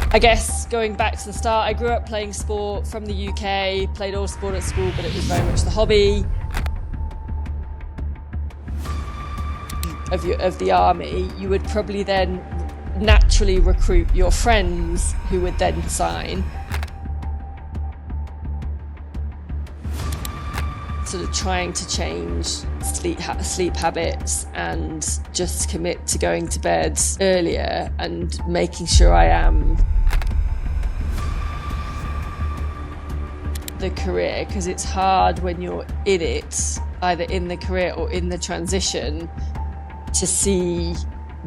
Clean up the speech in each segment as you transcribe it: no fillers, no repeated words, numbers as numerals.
I guess going back to the start, I grew up playing sport from the UK, played all sport at school, but it was very much the hobby of the army. You would probably then naturally recruit your friends who would then sign. Sort of trying to change sleep habits and just commit to going to bed earlier and making sure I am the career, because it's hard when you're in it, either in the career or in the transition, to see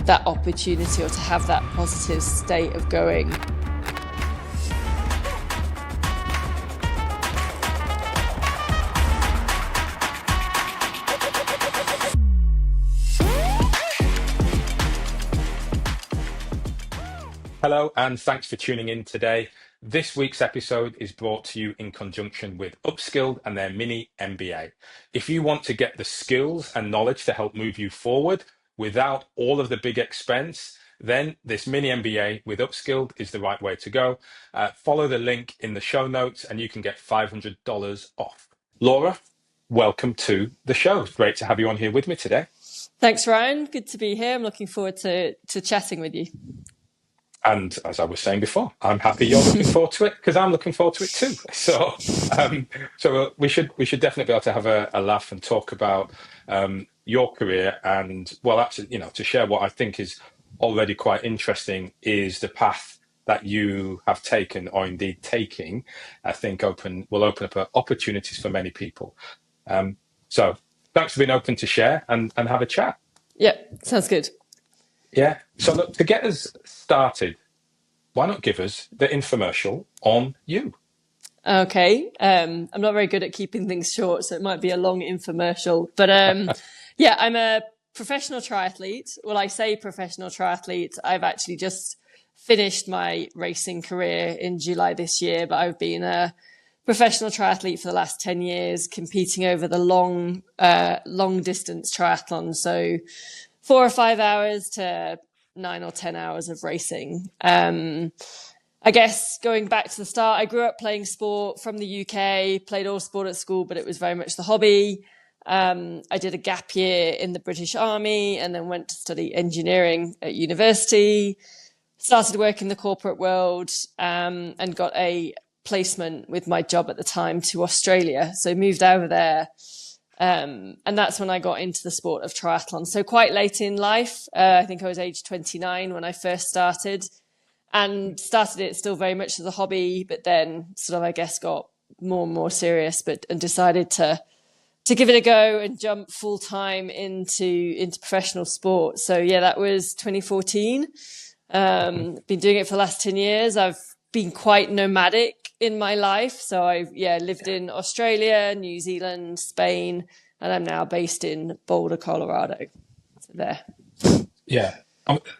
that opportunity or to have that positive state of going. Hello, and thanks for tuning in today. This week's episode is brought to you in conjunction with Upskilled and their mini MBA. If you want to get the skills and knowledge to help move you forward without all of the big expense, then this mini MBA with Upskilled is the right way to go. Follow the link in the show notes and you can get $500 off. Laura, welcome to the show. It's great to have you on here with me today. Thanks, Ryan. Good to be here. I'm looking forward to chatting with you. And as I was saying before, I'm happy you're looking forward to it because I'm looking forward to it too. So we should definitely be able to have a laugh and talk about your career and, well, actually, to share what I think is already quite interesting is the path that you have taken, or indeed taking. I think will open up opportunities for many people. So thanks for being open to share and have a chat. Yeah, sounds good. Yeah. So look, to get us started, why not give us the infomercial on you? Okay. I'm not very good at keeping things short, so it might be a long infomercial. But yeah, I'm a professional triathlete. Well, I say professional triathlete. I've actually just finished my racing career in July this year, but I've been a professional triathlete for the last 10 years, competing over the long distance triathlon. So 4 or 5 hours to 9 or 10 hours of racing. I guess going back to the start, I grew up playing sport from the UK, played all sport at school, but it was very much the hobby. I did a gap year in the British Army and then went to study engineering at university, started work in the corporate world, and got a placement with my job at the time to Australia. So moved over there. And that's when I got into the sport of triathlon. So quite late in life, I think I was age 29 when I first started, and started it still very much as a hobby, but then sort of, I guess, got more and more serious, and decided to give it a go and jump full time into professional sport. So yeah, that was 2014. Been doing it for the last 10 years. I've been quite nomadic in my life. So I've lived in Australia, New Zealand, Spain, and I'm now based in Boulder, Colorado. So there. Yeah.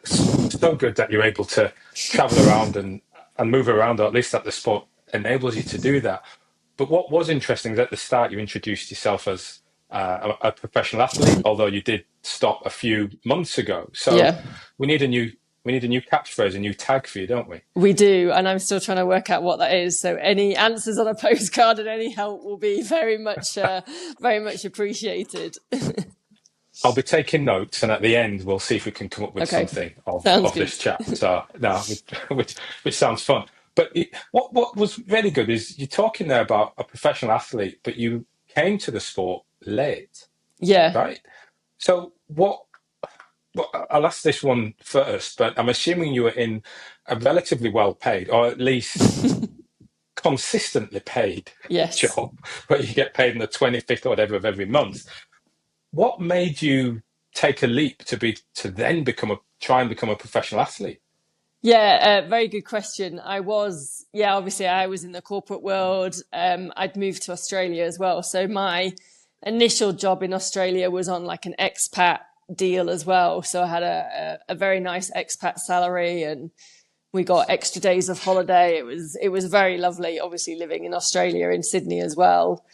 So good that you're able to travel around and move around, or at least that the sport enables you to do that. But what was interesting is at the start you introduced yourself as a professional athlete, although you did stop a few months ago. So Yeah. we need a new catchphrase, a new tag for you, don't we? We do, and I'm still trying to work out what that is. So any answers on a postcard and any help will be very much appreciated. I'll be taking notes, and at the end, we'll see if we can come up with something of this chat. So, no, which sounds fun. But what was really good is you're talking there about a professional athlete, but you came to the sport late. Yeah. Right. So Well, I'll ask this one first, but I'm assuming you were in a relatively well paid, or at least consistently paid job, where you get paid on the 25th or whatever of every month. What made you take a leap to then try and become a professional athlete? Yeah, very good question. Obviously I was in the corporate world. I'd moved to Australia as well. So my initial job in Australia was on like an expat deal as well. So I had a very nice expat salary and we got extra days of holiday. It was very lovely, obviously living in Australia, in Sydney as well.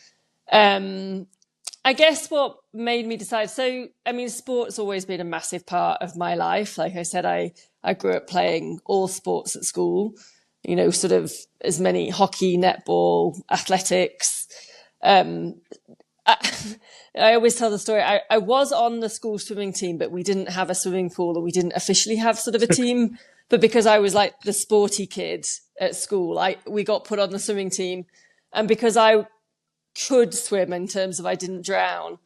I guess what made me decide, sport's always been a massive part of my life. Like I said, I grew up playing all sports at school. sort of as many hockey, netball, athletics. I always tell the story. I was on the school swimming team, but we didn't have a swimming pool, and we didn't officially have sort of a team. But because I was like the sporty kid at school, we got put on the swimming team. And because I could swim in terms of I didn't drown,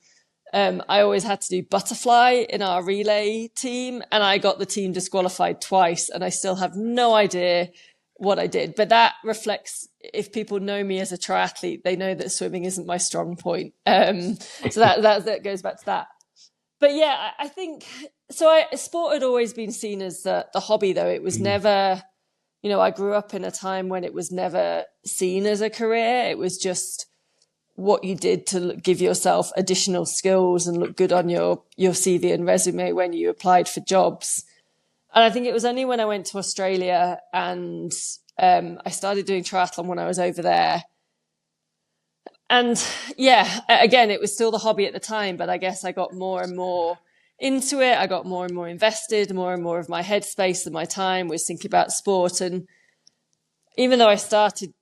I always had to do butterfly in our relay team. And I got the team disqualified twice. And I still have no idea what I did. But that reflects, if people know me as a triathlete, they know that swimming isn't my strong point. So that goes back to that. But yeah, I think, sport had always been seen as the hobby, though. It was never, I grew up in a time when it was never seen as a career. It was just what you did to give yourself additional skills and look good on your CV and resume when you applied for jobs. And I think it was only when I went to Australia and I started doing triathlon when I was over there. And yeah, again, it was still the hobby at the time, but I guess I got more and more into it. I got more and more invested, more and more of my headspace and my time was thinking about sport. And even though I started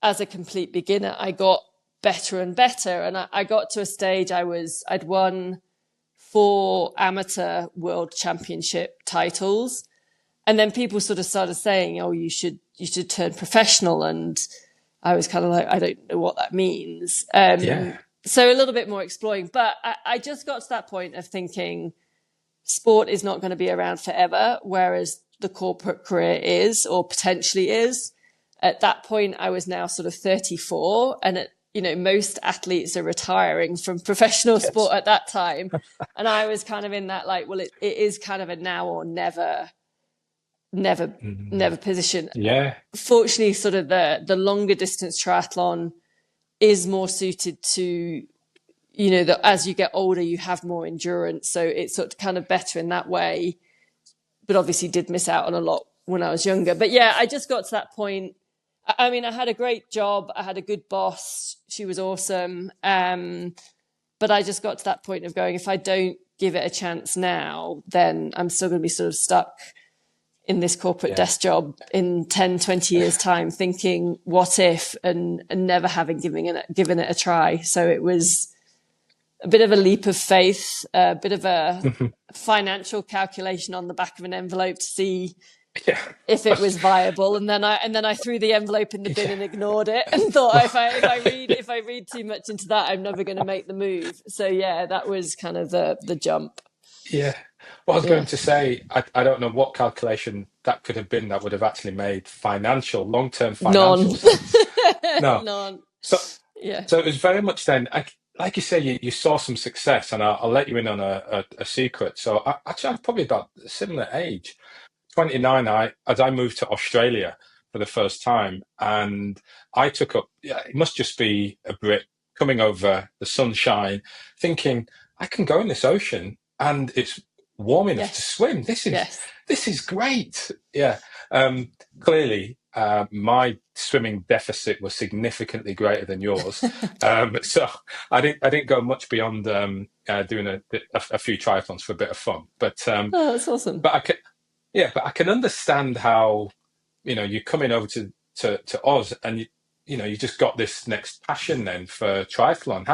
as a complete beginner, I got better and better. And I got to a stage I'd won 4 amateur world championship titles. And then people sort of started saying, oh, you should turn professional. And I was kind of like, I don't know what that means. So a little bit more exploring. But I just got to that point of thinking sport is not going to be around forever, whereas the corporate career is, or potentially is. At that point, I was now sort of 34. And, most athletes are retiring from professional sport at that time. And I was kind of in that like, well, it is kind of a now or never position. Yeah. Fortunately, sort of the longer distance triathlon is more suited to, that as you get older, you have more endurance. So it's sort of kind of better in that way, but obviously did miss out on a lot when I was younger. But yeah, I just got to that point. I mean, I had a great job. I had a good boss. She was awesome. But I just got to that point of going, if I don't give it a chance now, then I'm still going to be sort of stuck in this corporate desk job in 10, 20 years time, thinking what if, and never having given it a try. So it was a bit of a leap of faith, a bit of a financial calculation on the back of an envelope to see if it was viable. And then I threw the envelope in the bin and ignored it and thought, if I read too much into that, I'm never going to make the move. So yeah, that was kind of the jump. Yeah. Well, I was going to say, I don't know what calculation that could have been that would have actually made long-term financial sense. No. None. So it was very much then, like you say, you saw some success, and I'll let you in on a secret. So I'm probably about a similar age, 29, as I moved to Australia for the first time, and I took up, it must just be a Brit coming over the sunshine, thinking, I can go in this ocean and it's warm enough to swim. This is great. Yeah. Clearly, my swimming deficit was significantly greater than yours. So I didn't go much beyond doing a few triathlons for a bit of fun. But that's awesome. But I can understand how you're coming over to Oz, and you just got this next passion then for triathlon.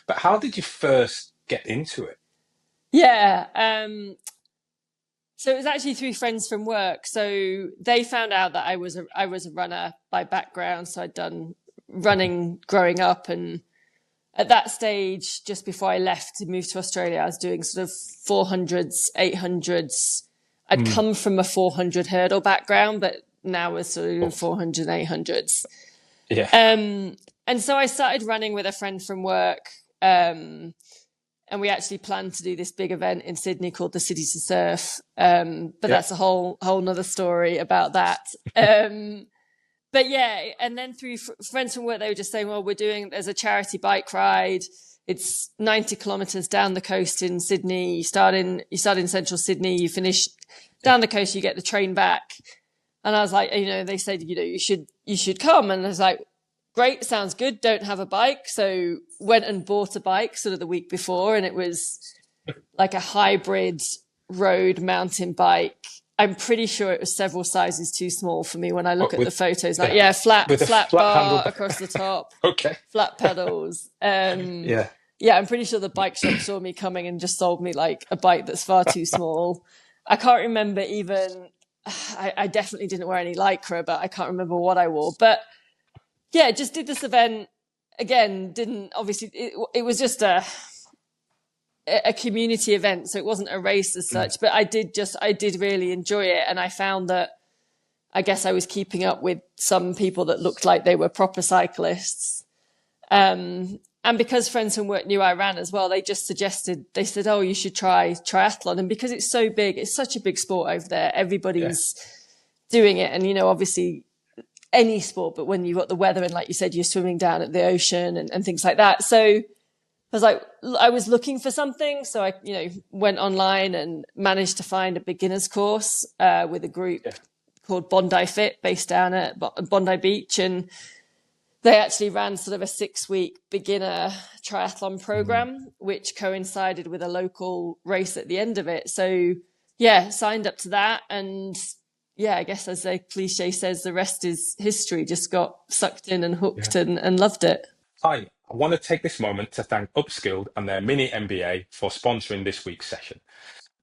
How did you first get into it? Yeah. So it was actually through friends from work. So they found out that I was a runner by background. So I'd done running growing up. And at that stage, just before I left to move to Australia, I was doing sort of 400s, 800s. I'd come from a 400 hurdle background, but now we're sort of 400 and 800s. Yeah. And so I started running with a friend from work. And we actually planned to do this big event in Sydney called the City to Surf. But that's a whole nother story about that. But yeah, and then through friends from work, they were just saying, well, there's a charity bike ride. It's 90 kilometers down the coast in Sydney. You start in central Sydney, you finish down the coast, you get the train back. And I was like, they said, you should come. And I was like, great, sounds good. Don't have a bike. So went and bought a bike sort of the week before, and it was like a hybrid road mountain bike. I'm pretty sure it was several sizes too small for me when I look What, at the photos. Like, the yeah, with a flat flat handle? bar across the top, Okay. flat pedals. Yeah. Yeah, I'm pretty sure the bike shop saw me coming and just sold me like a bike that's far too small. I can't remember even. I definitely didn't wear any lycra, but I can't remember what I wore. But yeah, just did this event again. Didn't obviously. It was just a community event, so it wasn't a race as such. But I did really enjoy it, and I found that I guess I was keeping up with some people that looked like they were proper cyclists. And because friends from work knew I ran as well, they said, oh, you should try triathlon. And because it's so big, it's such a big sport over there, everybody's doing it. And, obviously any sport, but when you've got the weather and like you said, you're swimming down at the ocean and things like that. So I was looking for something. So I, went online and managed to find a beginner's course with a group called Bondi Fit based down at Bondi Beach. And they actually ran sort of a 6-week beginner triathlon program, which coincided with a local race at the end of it. So yeah, signed up to that. And yeah, I guess as the cliche says, the rest is history. Just got sucked in and hooked and loved it. Hi, I want to take this moment to thank Upskilled and their mini MBA for sponsoring this week's session.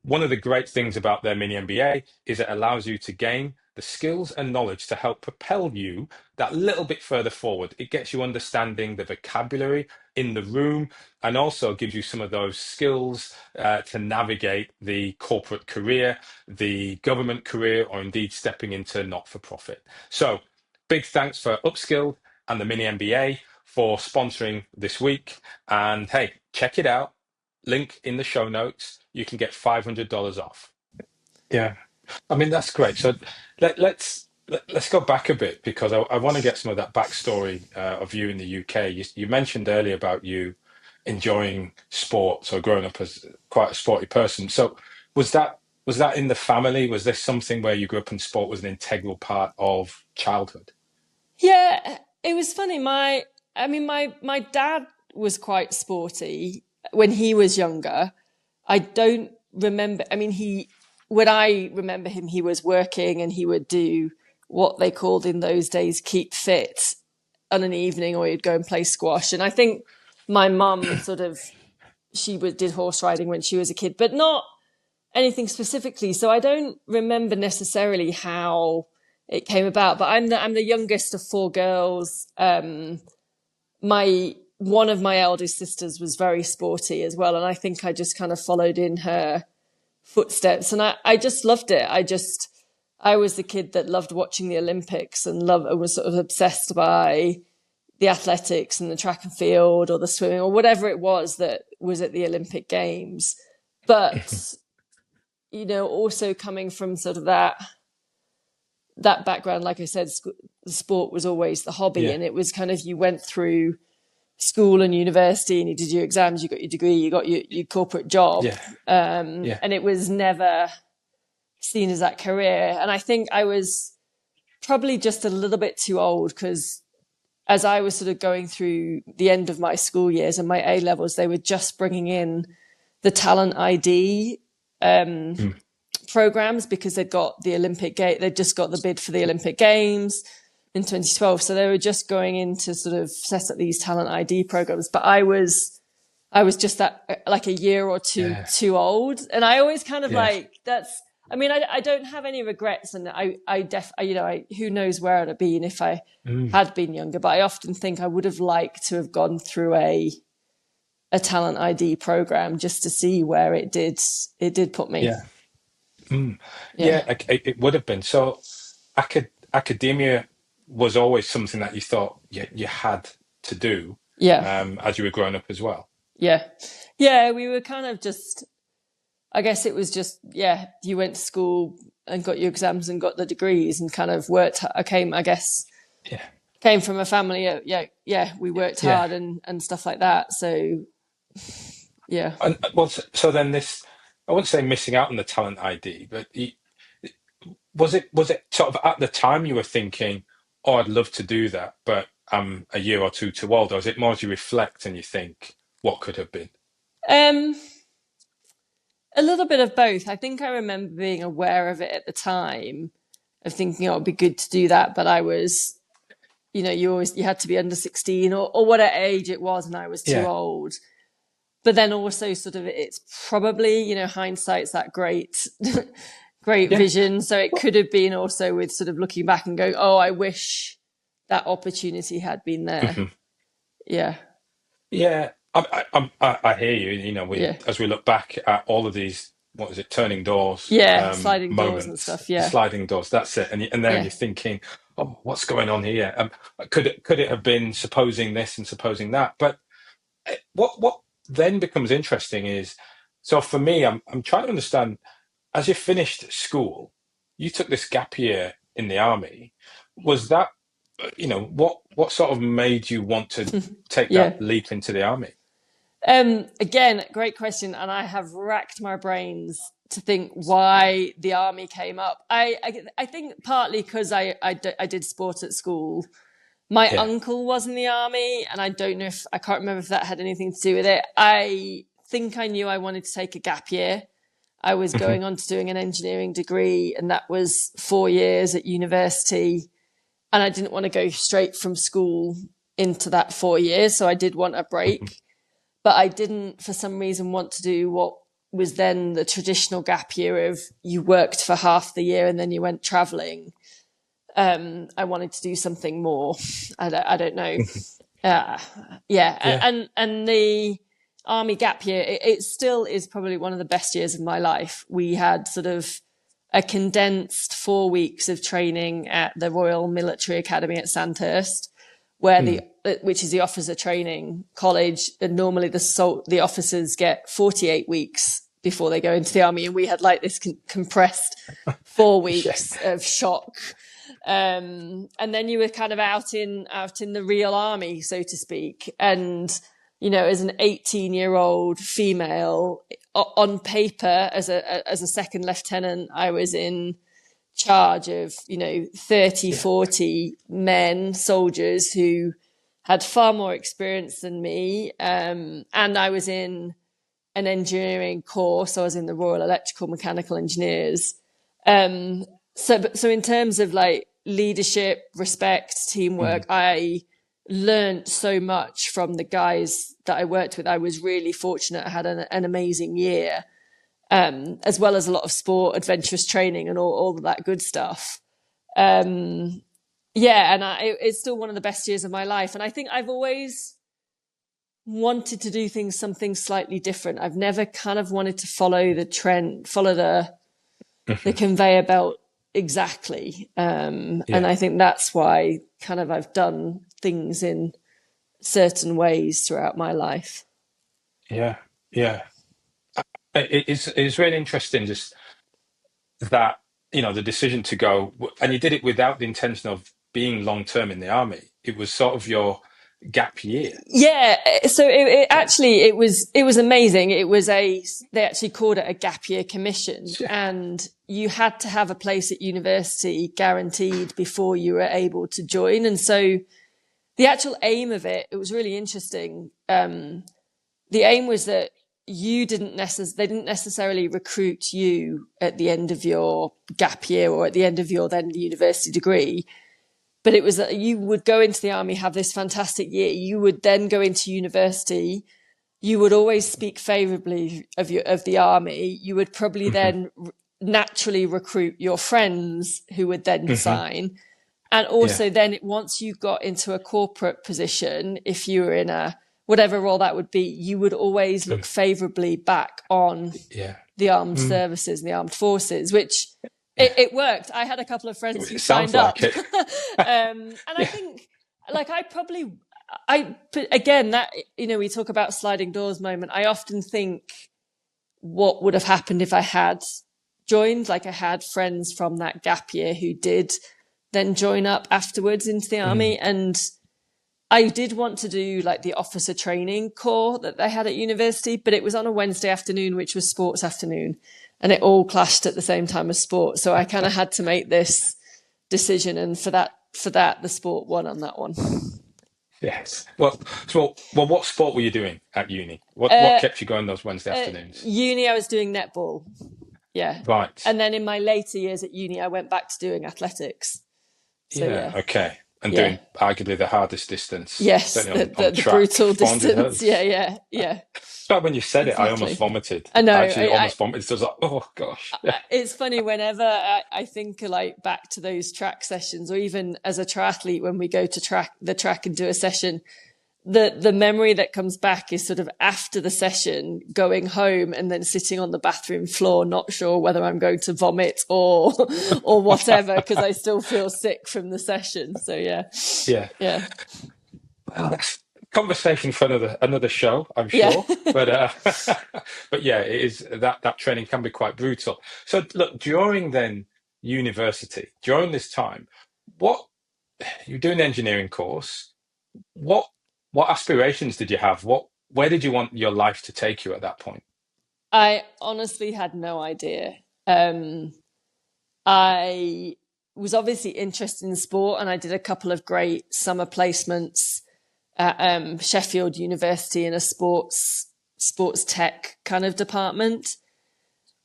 One of the great things about their mini MBA is it allows you to gain the skills and knowledge to help propel you that little bit further forward. It gets you understanding the vocabulary in the room and also gives you some of those skills to navigate the corporate career, the government career, or indeed stepping into not-for-profit. So big thanks for Upskilled and the mini MBA for sponsoring this week. And hey, check it out. Link in the show notes. You can get $500 off. Yeah, I mean that's great. So let's go back a bit because I want to get some of that backstory of you in the UK. You mentioned earlier about you enjoying sports or growing up as quite a sporty person. So was that in the family? Was this something where you grew up and sport was an integral part of childhood? Yeah, it was funny. My dad was quite sporty when he was younger. I don't remember. When I remember him, he was working and he would do what they called in those days keep fit on an evening, or he'd go and play squash. And I think my mum did horse riding when she was a kid, but not anything specifically. So I don't remember necessarily how it came about. But I'm the youngest of 4 girls. One of my eldest sisters was very sporty as well, and I think I just kind of followed in her footsteps, and I just loved it. I was the kid that loved watching the Olympics and was sort of obsessed by the athletics and the track and field or the swimming or whatever it was that was at the Olympic Games. But also coming from sort of that background, like I said, the sport was always the hobby, and it was kind of you went through school and university and you did your exams, you got your degree, you got your corporate job. And it was never seen as that career. And I think I was probably just a little bit too old because as I was sort of going through the end of my school years and my A levels, they were just bringing in the talent ID programs because they'd just got the bid for the Olympic Games in 2012. So they were just going in to sort of set up these talent ID programs. But I was just that like a year or two too old. And I always kind of I don't have any regrets. And who knows where I'd have been if I had been younger, but I often think I would have liked to have gone through a talent ID program just to see where it did put me. It would have been. So academia was always something that you thought you had to do as you were growing up as well. We were kind of just, I guess it was just you went to school and got your exams and got the degrees and kind of worked. I came from a family we worked hard and stuff like that, so and well, so then this, I wouldn't say missing out on the talent ID, but was it sort of at the time you were thinking, oh, I'd love to do that, but I'm a year or two too old? Or is it more as you reflect and you think, what could have been? A little bit of both. I think I remember being aware of it at the time, of thinking, oh, it'd be good to do that. But I was, you had to be under 16 or whatever age it was, and I was too old. But then also sort of it's probably, hindsight's that great, great vision. So it could have been also with sort of looking back and going, oh, I wish that opportunity had been there. Mm-hmm. Yeah. Yeah. I hear you, as we look back at all of these, what is it, turning doors, sliding doors and moments, stuff. sliding doors, that's it. And then you're thinking, oh, what's going on here? Could it have been supposing this and supposing that? But what then becomes interesting is, so for me, I'm trying to understand, as you finished school, you took this gap year in the army. Was that, what sort of made you want to take that leap into the army? Again, great question. And I have racked my brains to think why the army came up. I think partly because I did sport at school. My uncle was in the army, and I can't remember if that had anything to do with it. I think I knew I wanted to take a gap year. I was going on to doing an engineering degree, and that was 4 years at university. And I didn't want to go straight from school into that 4 years. So I did want a break. But I didn't, for some reason, want to do what was then the traditional gap year of you worked for half the year and then you went traveling. I wanted to do something more. I don't know. And the army gap year, it still is probably one of the best years of my life. We had sort of a condensed 4 weeks of training at the Royal Military Academy at Sandhurst, where which is the officer training college. And normally the officers get 48 weeks before they go into the army. And we had like this compressed 4 weeks of shock. And then you were kind of out in the real army, so to speak. And, as an 18-year-old female on paper, as a second lieutenant, I was in charge of, 30, 40 men, soldiers who had far more experience than me. And I was in an engineering course. I was in the Royal Electrical Mechanical Engineers. So in terms of like leadership, respect, teamwork, I learned so much from the guys that I worked with. I was really fortunate. I had an amazing year. As well as a lot of sport, adventurous training and all of that good stuff. And it's still one of the best years of my life. And I think I've always wanted to do something slightly different. I've never kind of wanted to follow the trend, follow the conveyor belt exactly. And I think that's why kind of I've done things in certain ways throughout my life. Yeah. It's really interesting just that, the decision to go, and you did it without the intention of being long-term in the army. It was sort of your gap year. Yeah. So it was amazing. They actually called it a gap year commission, and you had to have a place at university guaranteed before you were able to join. And so the actual aim of it was really interesting. The aim was that they didn't necessarily recruit you at the end of your gap year or at the end of your then university degree, but it was that you would go into the army, have this fantastic year. You would then go into university. You would always speak favorably of the army. You would probably then naturally recruit your friends who would then sign. And also then once you got into a corporate position, if you were in whatever role that would be, you would always look favorably back on the armed services and the armed forces, which it worked. I had a couple of friends who signed up. And I think again, that, we talk about sliding doors moment. I often think what would have happened if I had joined, like I had friends from that gap year who did then join up afterwards into the army. And I did want to do like the officer training corps that they had at university, but it was on a Wednesday afternoon, which was sports afternoon, and it all clashed at the same time as sport. So I kind of had to make this decision. And for that, the sport won on that one. Yes. Well, what sport were you doing at uni? What Uh, kept you going those Wednesday afternoons? Uni, I was doing netball. Yeah. Right. And then in my later years at uni, I went back to doing athletics. So Yeah. yeah, Okay. And yeah. doing arguably the hardest distance, Yes, certainly the, on the track, brutal 400 distance. Yeah, hurdles. yeah, yeah, But when you said it, I almost exactly. vomited. I know. I actually almost vomited. So I was like, oh gosh. Yeah. It's funny whenever I think like back to those track sessions, or even as a triathlete when we go to the track and do a session, the memory that comes back is sort of after the session, going home and then sitting on the bathroom floor, not sure whether I'm going to vomit or or whatever, because I still feel sick from the session. So yeah, Yeah. yeah, Well, that's conversation for another show, I'm yeah. sure. But but yeah, it is that training can be quite brutal. So look, during then university, during this time, what you're doing the engineering course, what what aspirations did you have? Where did you want your life to take you at that point? I honestly had no idea. Um, I was obviously interested in sport, and I did a couple of great summer placements at Sheffield University in a sports tech kind of department,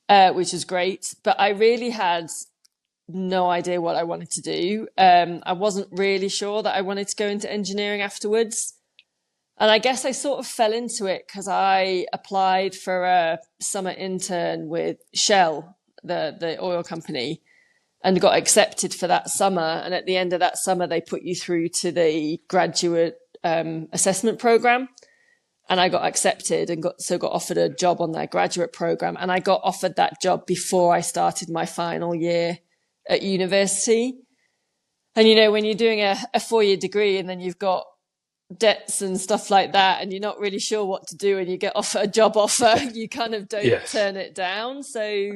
which was great. But I really had no idea what I wanted to do. I wasn't really sure that I wanted to go into engineering afterwards. And I guess I sort of fell into it because I applied for a summer intern with Shell, the oil company, and got accepted for that summer. And at the end of that summer, they put you through to the graduate assessment program. And I got accepted and got offered a job on their graduate program. And I got offered that job before I started my final year at university. And, you know, when you're doing a 4-year degree and then you've got debts and stuff like that, and you're not really sure what to do, and you get offered a job offer, you kind of don't Yes. turn it down. So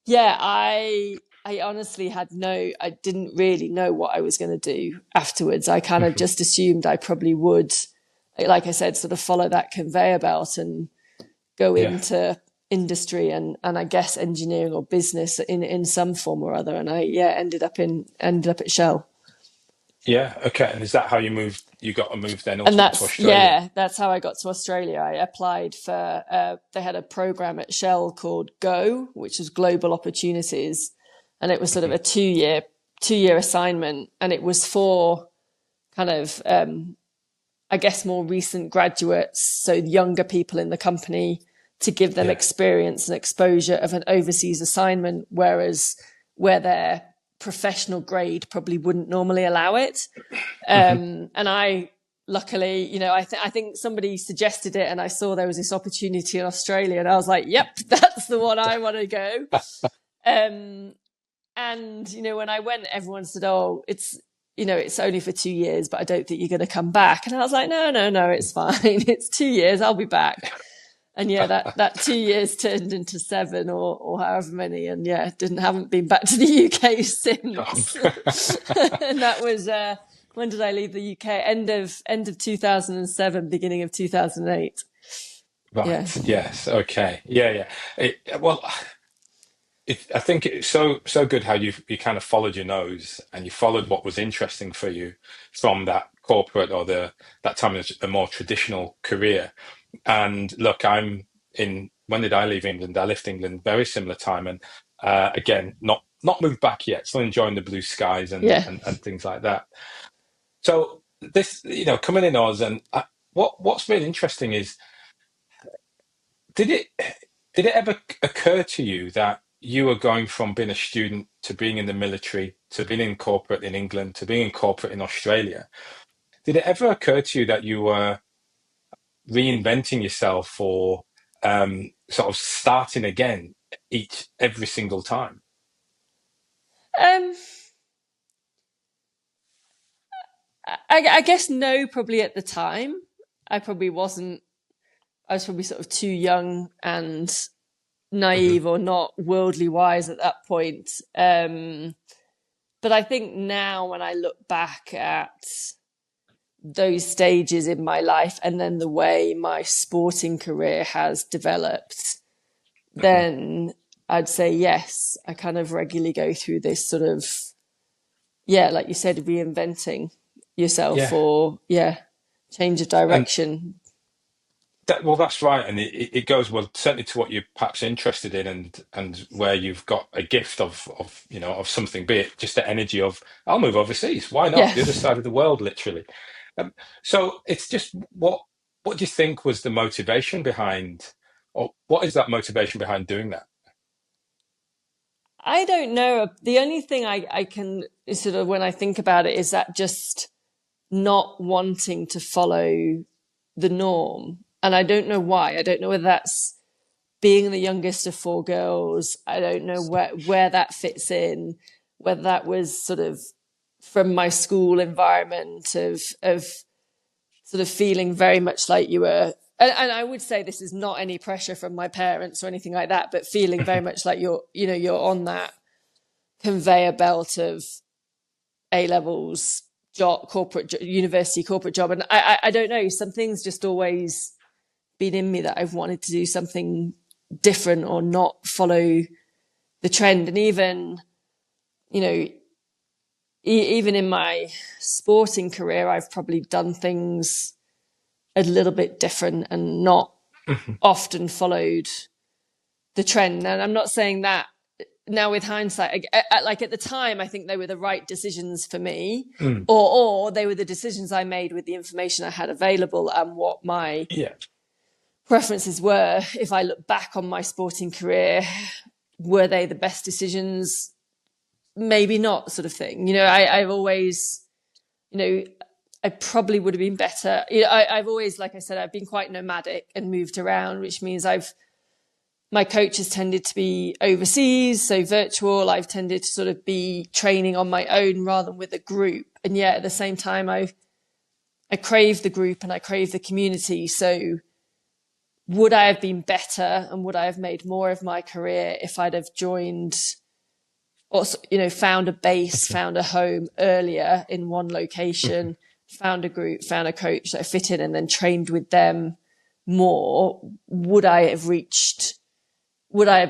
yeah, I honestly I didn't really know what I was going to do afterwards. I kind of Mhm. just assumed I probably would, like I said, sort of follow that conveyor belt and go Yeah. into industry and I guess engineering or business in some form or other. And I ended up at Shell. Yeah. Okay. And is that how you moved? You got a move then And ultimately to Australia? that's how I got to Australia. I applied for they had a program at Shell called Go, which was Global Opportunities, and it was sort of Mhm. a two year assignment, and it was for kind of I guess more recent graduates, so younger people in the company, to give them Yeah. experience and exposure of an overseas assignment, where their professional grade probably wouldn't normally allow it. Hmm. And I, luckily, you know, I think somebody suggested it, and I saw there was this opportunity in Australia, and I was like, yep, that's the one I want to go. Um, and you know, when I went, everyone said, "Oh, it's only for 2 years, but I don't think you're going to come back." And I was like, "No, no, no, it's fine. It's 2 years. I'll be back." And yeah, that 2 years turned into seven or however many, and yeah, haven't been back to the UK since. And that was when did I leave the UK? End of 2007, beginning of 2008. Yeah, Right. Yes. Okay. Yeah. Yeah. Well, I think it's so good how you kind of followed your nose and you followed what was interesting for you from that corporate or that time of a more traditional career. And look, I'm in. When did I leave England? I left England very similar time, and again, not moved back yet. Still enjoying the blue skies and yeah. and things like that. So this, coming in Oz, and what's really interesting is did it did it ever occur to you that you were going from being a student to being in the military to being in corporate in England to being in corporate in Australia? Did it ever occur to you that you were reinventing yourself or sort of starting again every single time? Um, I guess no, probably at the time. I probably wasn't. I was probably sort of too young and Hmm. naive or not worldly wise at that point. But I think now when I look back at those stages in my life and then the way my sporting career has developed, Hmm. then I'd say yes, I kind of regularly go through this sort of, yeah, like you said, reinventing. yourself, Yeah. or change of And direction. that's right, and it goes well certainly to what you're perhaps interested in, and where you've got a gift of of something, be it just the energy of I'll move overseas, why not, Yeah. the other side of the world, literally. So it's just what do you think was the motivation behind, or what is that motivation behind doing that? I don't know. The only thing I can sort of, when I think about it, is that just not wanting to follow the norm. And I don't know why. I don't know whether that's being the youngest of four girls. I don't know where that fits in, whether that was sort of from my school environment of sort of feeling very much like you were, and I would say this is not any pressure from my parents or anything like that, but feeling very much like you're on that conveyor belt of A levels, job, university, corporate job. And I don't know, something's just always been in me that I've wanted to do something different or not follow the trend. And even, even in my sporting career, I've probably done things a little bit different and not often followed the trend. And I'm not saying that now with hindsight, like at the time, I think they were the right decisions for me, or they were the decisions I made with the information I had available and what my Yeah. preferences were. If I look back on my sporting career, were they the best decisions? Maybe not, sort of thing. I've always, I probably would have been better. I've always, like I said, I've been quite nomadic and moved around, which means my coach has tended to be overseas, so virtual. I've tended to sort of be training on my own rather than with a group. And yet at the same time, I crave the group and I crave the community. So would I have been better and would I have made more of my career if I'd have joined, or, found a base, found a home earlier in one location, found a group, found a coach that I fit in, and then trained with them more? Would I have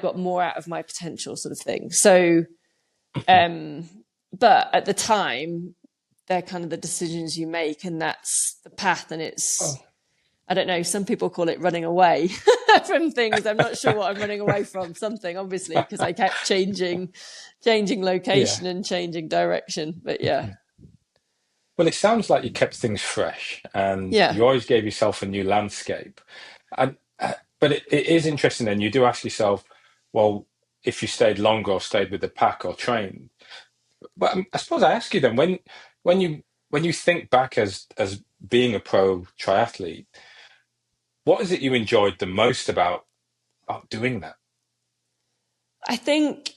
got more out of my potential, sort of thing? So, but at the time, they're kind of the decisions you make, and that's the path. And it's, I don't know, some people call it running away from things. I'm not sure what I'm running away from. Something, obviously, because I kept changing location and changing direction. But yeah. Well, it sounds like you kept things fresh and Yeah. you always gave yourself a new landscape. And but it is interesting then, you do ask yourself, well, if you stayed longer or stayed with the pack or trained. But I suppose I ask you then, when you think back as being a pro triathlete, what is it you enjoyed the most about doing that? I think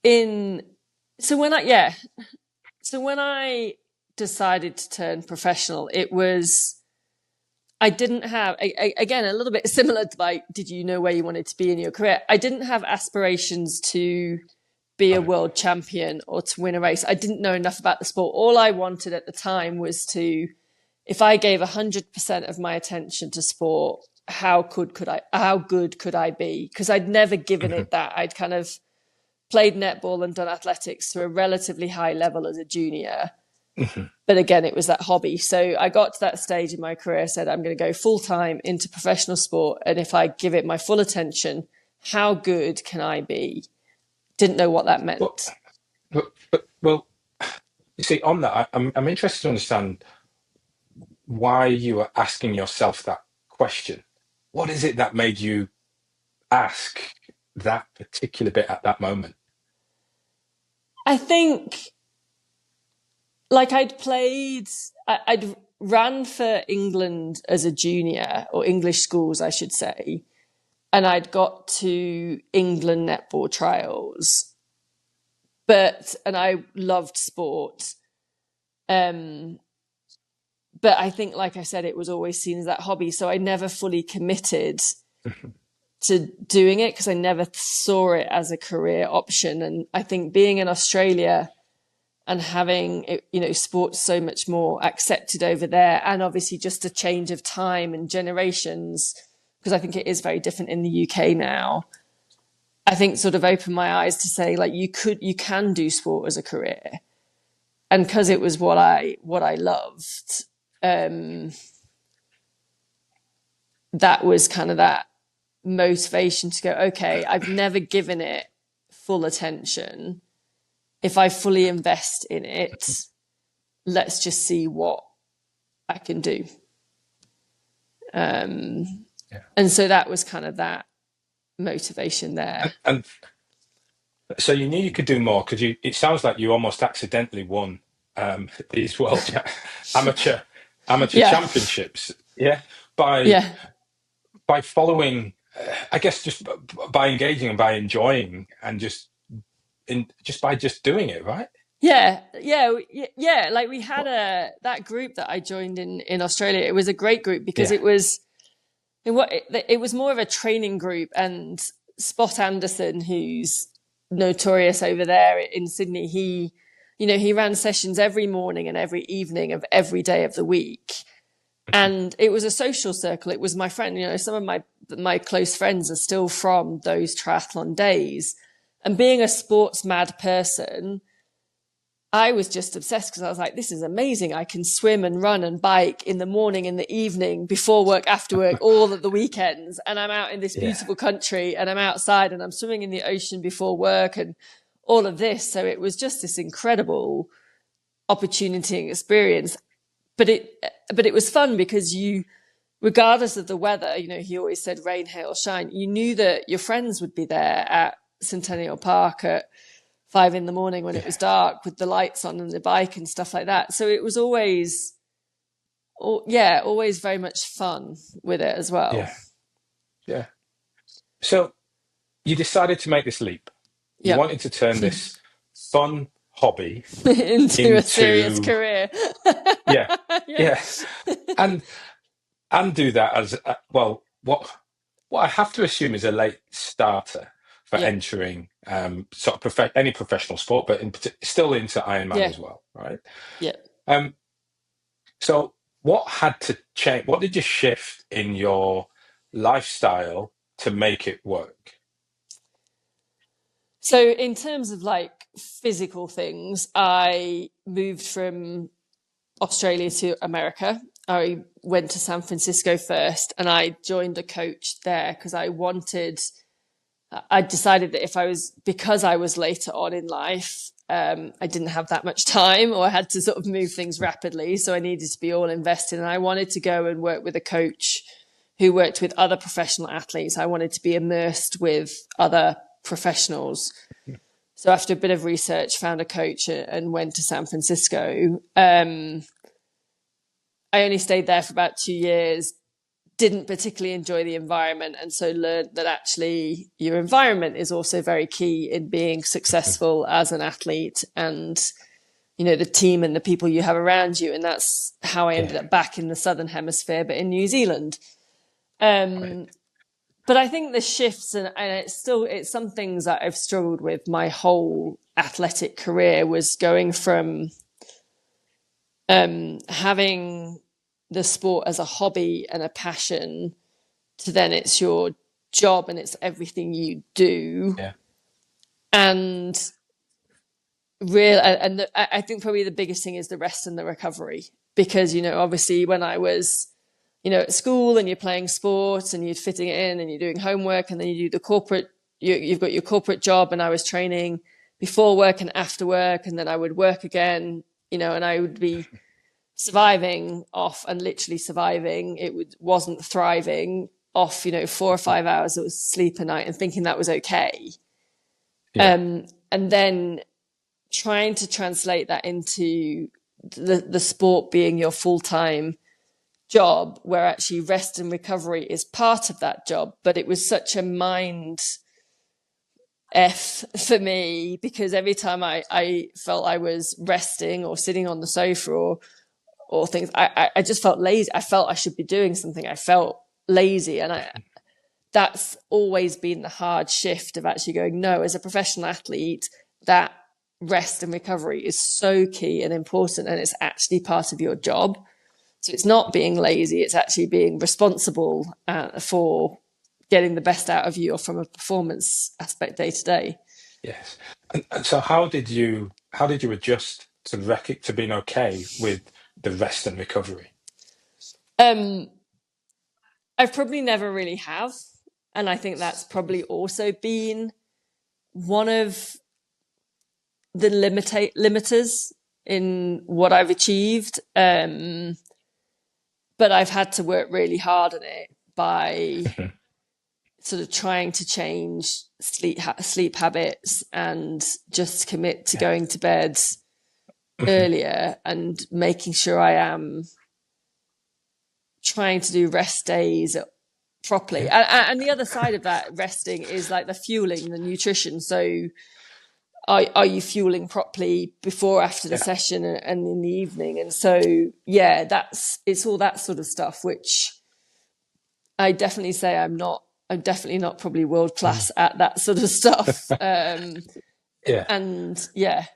in, so when I decided to turn professional, it was, I didn't have, again, a little bit similar to like, did you know where you wanted to be in your career? I didn't have aspirations to be a world champion or to win a race. I didn't know enough about the sport. All I wanted at the time was to, if I gave 100% of my attention to sport, how good could I be? Because I'd never given it that. I'd kind of played netball and done athletics to a relatively high level as a junior. But again, it was that hobby. So I got to that stage in my career, said, I'm going to go full time into professional sport. And if I give it my full attention, how good can I be? Didn't know what that meant. Well, you see, on that, I'm interested to understand why you are asking yourself that question. What is it that made you ask that particular bit at that moment? I think, like, I'd ran for England as a junior, or English schools, I should say. And I'd got to England netball trials. And I loved sport. But I think, like I said, it was always seen as that hobby. So I never fully committed to doing it because I never saw it as a career option. And I think being in Australia and having it, sports so much more accepted over there, and obviously just a change of time and generations, because I think it is very different in the UK now, I think sort of opened my eyes to say, like, you can do sport as a career. and because it was what I loved, um, that was kind of that motivation to go, okay, I've never given it full attention. If I fully invest in it, let's just see what I can do. And so that was kind of that motivation there. And so you knew you could do more because it sounds like you almost accidentally won these amateur amateur Yeah. championships, yeah, by Yeah. following, I guess, just by engaging and by enjoying and just by just doing it, right? Yeah. Like we had that group that I joined in Australia. It was a great group because Yeah, it was more of a training group, and Spot Anderson, who's notorious over there in Sydney, he ran sessions every morning and every evening of every day of the week. And it was a social circle. It was my friend, some of my close friends are still from those triathlon days. And being a sports mad person, I was just obsessed because I was like, this is amazing. I can swim and run and bike in the morning, in the evening, before work, after work, all of the weekends. And I'm out in this yeah, beautiful country and I'm outside and I'm swimming in the ocean before work and all of this. So it was just this incredible opportunity and experience. But it was fun because regardless of the weather, he always said rain, hail, shine. You knew that your friends would be there at Centennial Park at 5 a.m. when it yeah, was dark with the lights on and the bike and stuff like that. So it was always very much fun with it as well. yeah, yeah. So you decided to make this leap. You Yeah. wanted to turn this fun hobby Into a serious into, career. yeah, Yeah. yeah, and do that as well. What I have to assume is a late starter for Yeah. entering sort of any professional sport, but still into Ironman Yeah. as well, right? Yeah. Um, so what had to change? What did you shift in your lifestyle to make it work? So in terms of like physical things, I moved from Australia to America. I went to San Francisco first and I joined a coach there because I decided that because I was later on in life, I didn't have that much time or I had to sort of move things rapidly. So I needed to be all invested and I wanted to go and work with a coach who worked with other professional athletes. I wanted to be immersed with other professionals. So after a bit of research, found a coach and went to San Francisco. I only stayed there for about 2 years, didn't particularly enjoy the environment, and so learned that actually your environment is also very key in being successful as an athlete and, the team and the people you have around you. And that's how I ended Yeah, up back in the Southern Hemisphere, but in New Zealand. right. But I think the shifts, and it's some things that I've struggled with my whole athletic career, was going from having the sport as a hobby and a passion to then it's your job and it's everything you do. Yeah, And I think probably the biggest thing is the rest and the recovery, because obviously when I was at school and you're playing sports and you're fitting it in and you're doing homework and then you do the corporate, you've got your corporate job, and I was training before work and after work, and then I would work again, and I would be surviving off, and literally surviving. Wasn't thriving off, 4 or 5 hours of sleep a night and thinking that was okay. yeah, And then trying to translate that into the sport being your full-time job, where actually rest and recovery is part of that job. But it was such a mind F for me, because every time I felt I was resting or sitting on the sofa or things, I just felt lazy. I felt I should be doing something. I felt lazy. And that's always been the hard shift of actually going, no, as a professional athlete, that rest and recovery is so key and important, and it's actually part of your job. So it's not being lazy, it's actually being responsible for getting the best out of you, or from a performance aspect day to day. yes. And so how did you adjust to being okay with the rest and recovery? Um, I've probably never really have. And I think that's probably also been one of the limiters in what I've achieved. But I've had to work really hard on it by Mhm. sort of trying to change sleep habits and just commit to Yeah. going to bed Mhm. earlier and making sure I am trying to do rest days properly. Yeah. And the other side of that resting is like the fueling, the nutrition. So are you fueling properly before, after the Yeah. session and in the evening? And so, yeah, it's all that sort of stuff, which I definitely say I'm definitely not probably world Mm. class at that sort of stuff. Yeah. And yeah,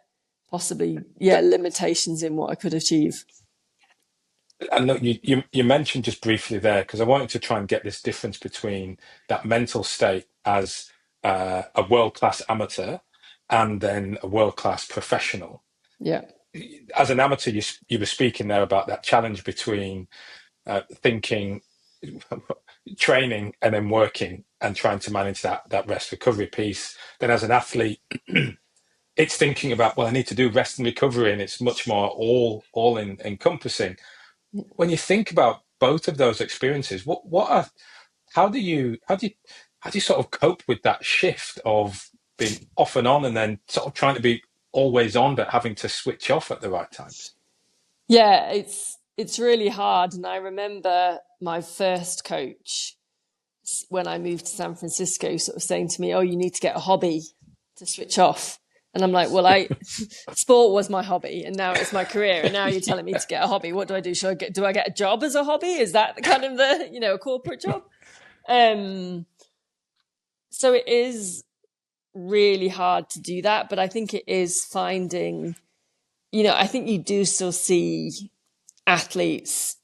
possibly, yeah, limitations in what I could achieve. And look, you mentioned just briefly there, because I wanted to try and get this difference between that mental state as a world-class amateur and then a world-class professional. Yeah. As an amateur, you were speaking there about that challenge between thinking, training, and then working and trying to manage that rest recovery piece. Then as an athlete, it's thinking about, well, I need to do rest and recovery, and it's much more all encompassing. When you think about both of those experiences, how do you sort of cope with that shift of being off and on, and then sort of trying to be always on, but having to switch off at the right times? Yeah, it's really hard. And I remember my first coach when I moved to San Francisco sort of saying to me, "Oh, you need to get a hobby to switch off." And I'm like, well, sport was my hobby and now it's my career. And now you're telling me to get a hobby. What do I do? Do I get a job as a hobby? Is that kind of a corporate job? So it is really hard to do that, but I think it is finding, I think you do still see athletes,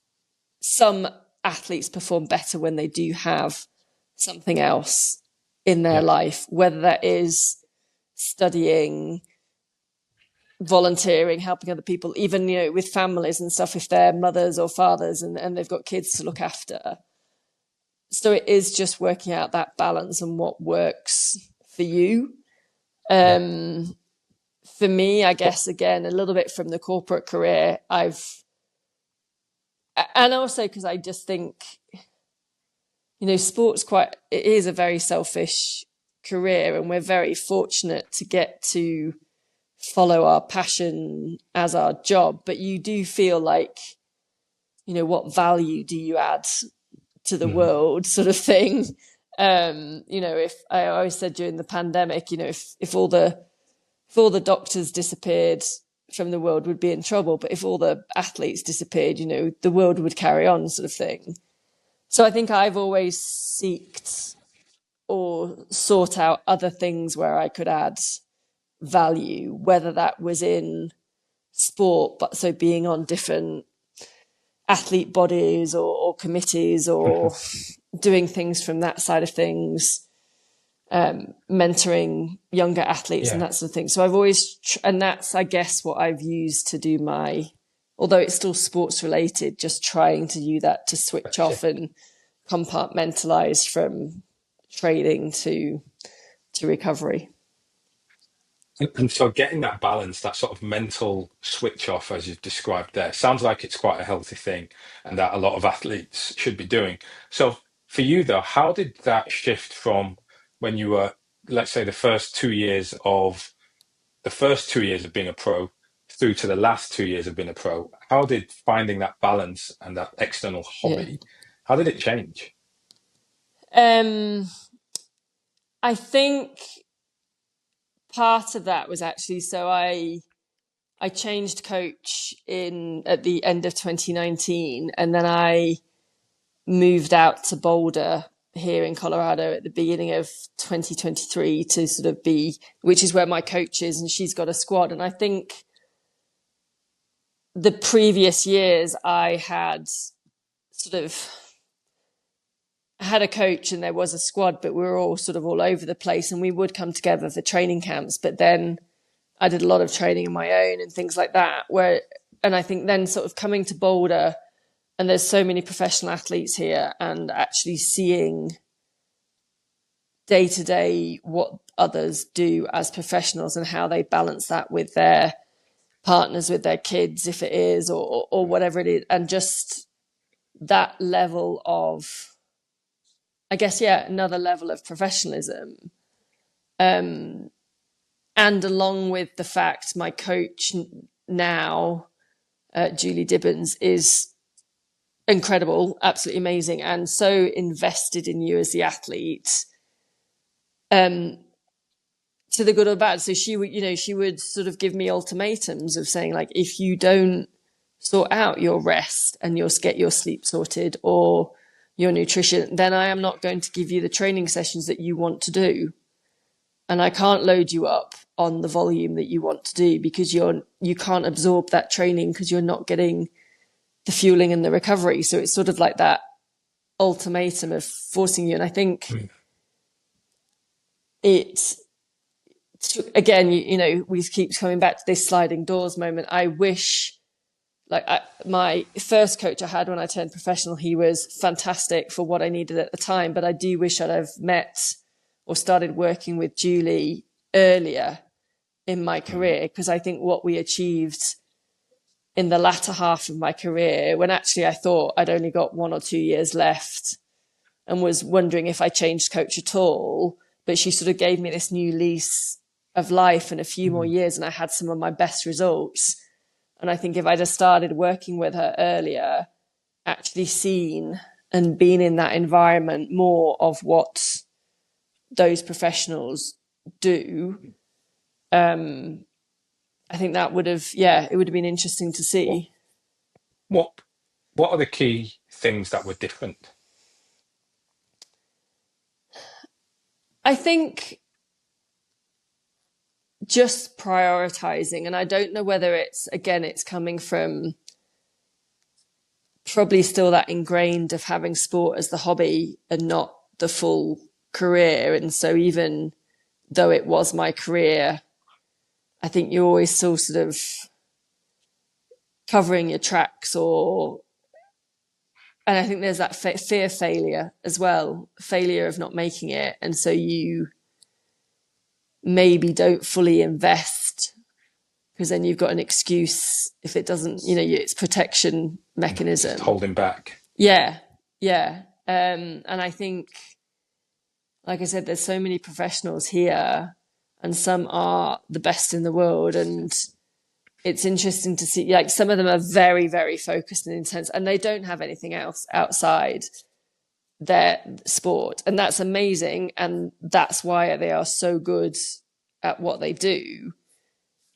some athletes perform better when they do have something else in their Yeah. life, whether that is studying, volunteering, helping other people, even, with families and stuff, if they're mothers or fathers and they've got kids to look after. So it is just working out that balance and what works for you. Yeah. For me, I guess, again, a little bit from the corporate career, and also because I just think, sports it is a very selfish career, and we're very fortunate to get to follow our passion as our job. But you do feel like, what value do you add to the Mhm. world, sort of thing. If I always said during the pandemic, if all the doctors disappeared from the world, we'd be in trouble. But if all the athletes disappeared, the world would carry on, sort of thing. So I think I've always seeked or sought out other things where I could add value, whether that was in sport, but so being on different athlete bodies or committees or Mhm. doing things from that side of things, mentoring younger athletes and Yeah. that sort of thing. So I've always, and that's, I guess, what I've used to do although it's still sports related, just trying to do that to switch Yeah. off and compartmentalize from training to recovery. And so getting that balance, that sort of mental switch off, as you've described there, sounds like it's quite a healthy thing and that a lot of athletes should be doing. So for you, though, how did that shift from when you were, let's say, the first 2 years of being a pro through to the last 2 years of being a pro? How did finding that balance and that external Yeah. hobby, how did it change? Um, I think part of that was actually, so I changed coach at the end of 2019, and then I moved out to Boulder here in Colorado at the beginning of 2023 to sort of which is where my coach is, and she's got a squad. And I think the previous years I had a coach and there was a squad, but we were all sort of all over the place, and we would come together for training camps. But then I did a lot of training on my own and things like that, and I think then sort of coming to Boulder, and there's so many professional athletes here, and actually seeing day to day what others do as professionals and how they balance that with their partners, with their kids, if it is, or whatever it is. And just that level of, I guess, another level of professionalism. And along with the fact my coach now, Julie Dibbons, is incredible, absolutely amazing, and so invested in you as the athlete, to the good or bad. So she would sort of give me ultimatums of saying, like, if you don't sort out your rest and get your sleep sorted or your nutrition, then I am not going to give you the training sessions that you want to do. And I can't load you up on the volume that you want to do because you can't absorb that training because you're not getting the fueling and the recovery. So it's sort of like that ultimatum of forcing you. And I think it's, again, we keep coming back to this sliding doors moment. I wish, my first coach I had when I turned professional, he was fantastic for what I needed at the time, but I do wish I'd have met or started working with Julie earlier in my career, because I think what we achieved in the latter half of my career, when actually I thought I'd only got 1 or 2 years left and was wondering if I changed coach at all, but she sort of gave me this new lease of life and a few more years, and I had some of my best results. And I think if I'd have started working with her earlier, actually seen and been in that environment more of what those professionals do, I think that would have, it would have been interesting to see. What are the key things that were different? I think just prioritizing, and I don't know whether it's coming from probably still that ingrained of having sport as the hobby and not the full career. And so even though it was my career, I think you're always still sort of covering your tracks, and I think there's that fear failure as well, failure of not making it. And so you maybe don't fully invest because then you've got an excuse if it doesn't, it's protection mechanism. Just holding back. Yeah. And I think, like I said, there's so many professionals here and some are the best in the world. And it's interesting to see, like, some of them are very, very focused and intense and they don't have anything else outside their sport. And that's amazing. And that's why they are so good at what they do.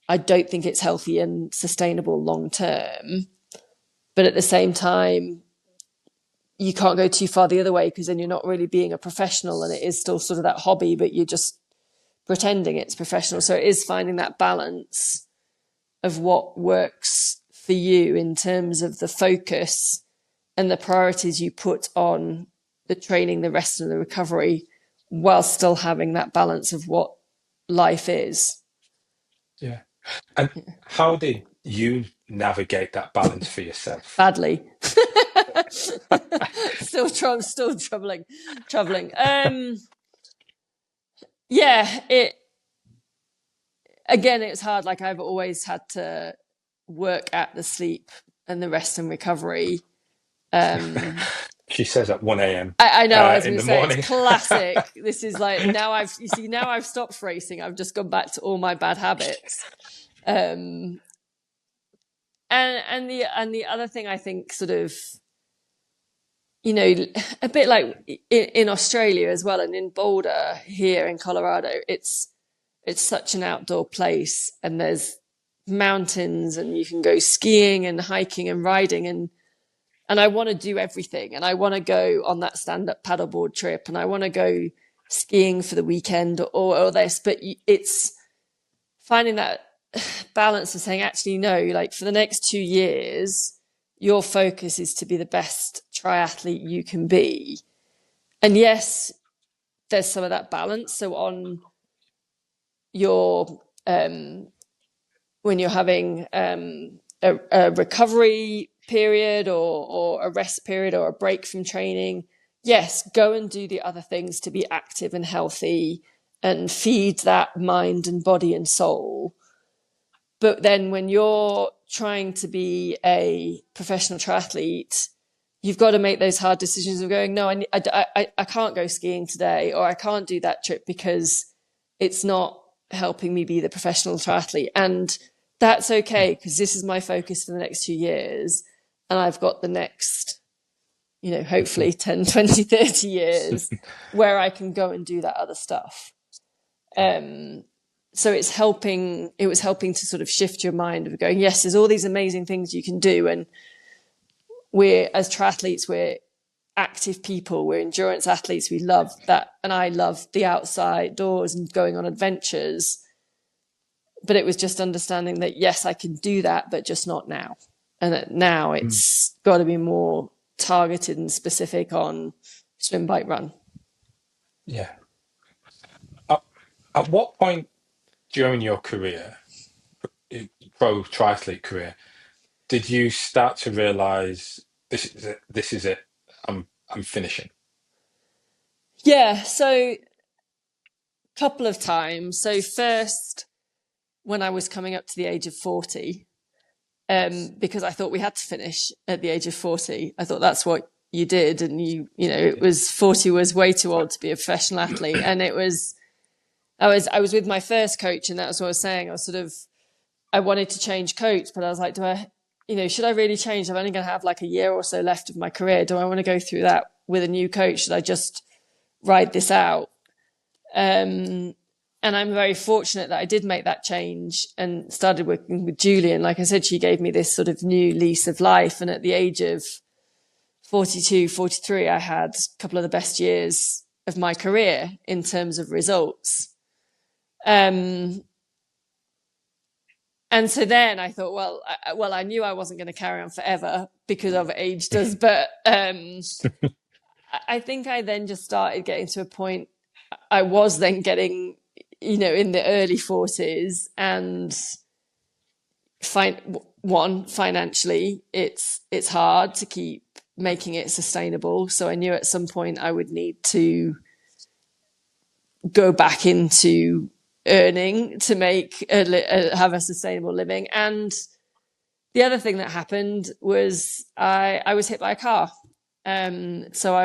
I don't think it's healthy and sustainable long term. But at the same time, you can't go too far the other way because then you're not really being a professional and it is still sort of that hobby, but you're just pretending it's professional. So it is finding that balance of what works for you in terms of the focus and the priorities you put on the training, the rest, and the recovery, while still having that balance of what life is. Yeah. And how did you navigate that balance for yourself? Badly. still troubling. It's hard. Like, I've always had to work at the sleep and the rest and recovery. She says at 1 a.m. I know. I was going to say morning. It's classic. This is like now I've stopped racing. I've just gone back to all my bad habits. And the other thing I think, sort of, a bit like in Australia as well, and in Boulder here in Colorado, it's such an outdoor place, and there's mountains, and you can go skiing and hiking and riding, and I want to do everything, and I want to go on that stand-up paddleboard trip, and I want to go skiing for the weekend or this, but it's finding that balance of saying, actually, no, like, for the next 2 years, your focus is to be the best triathlete you can be. And yes, there's some of that balance. So on your when you're having a recovery period or a rest period or a break from training, yes, go and do the other things to be active and healthy and feed that mind and body and soul. But then when you're trying to be a professional triathlete, you've got to make those hard decisions of going, no, I can't go skiing today, or I can't do that trip because it's not helping me be the professional triathlete. And that's okay, because this is my focus for the next 2 years. And I've got the next, hopefully 10, 20, 30 years where I can go and do that other stuff. So it was helping to sort of shift your mind of going, yes, there's all these amazing things you can do. And as triathletes, we're active people, we're endurance athletes, we love that. And I love the outside doors and going on adventures. But it was just understanding that, yes, I can do that, but just not now. And that now it's got to be more targeted and specific on swim, bike, run. Yeah. At what point during your career, pro triathlete career, did you start to realize this is it? This is it. I'm finishing. Yeah. So a couple of times. So first, when I was coming up to the age of 40, because I thought we had to finish at the age of 40. I thought that's what you did. And it was 40 was way too old to be a professional athlete. And I was with my first coach, and that was what I was saying. I wanted to change coach, but I was like, should I really change? I'm only going to have like a year or so left of my career. Do I want to go through that with a new coach? Should I just ride this out? And I'm very fortunate that I did make that change and started working with Julie. And like I said, she gave me this sort of new lease of life. And at the age of 42, 43, I had a couple of the best years of my career in terms of results. And so then I thought, well, I knew I wasn't going to carry on forever because of age does. But I think I then just started getting to a point. I was then getting, in the early 40s, and financially, it's hard to keep making it sustainable. So I knew at some point I would need to go back into earning to have a sustainable living. And the other thing that happened was I was hit by a car. So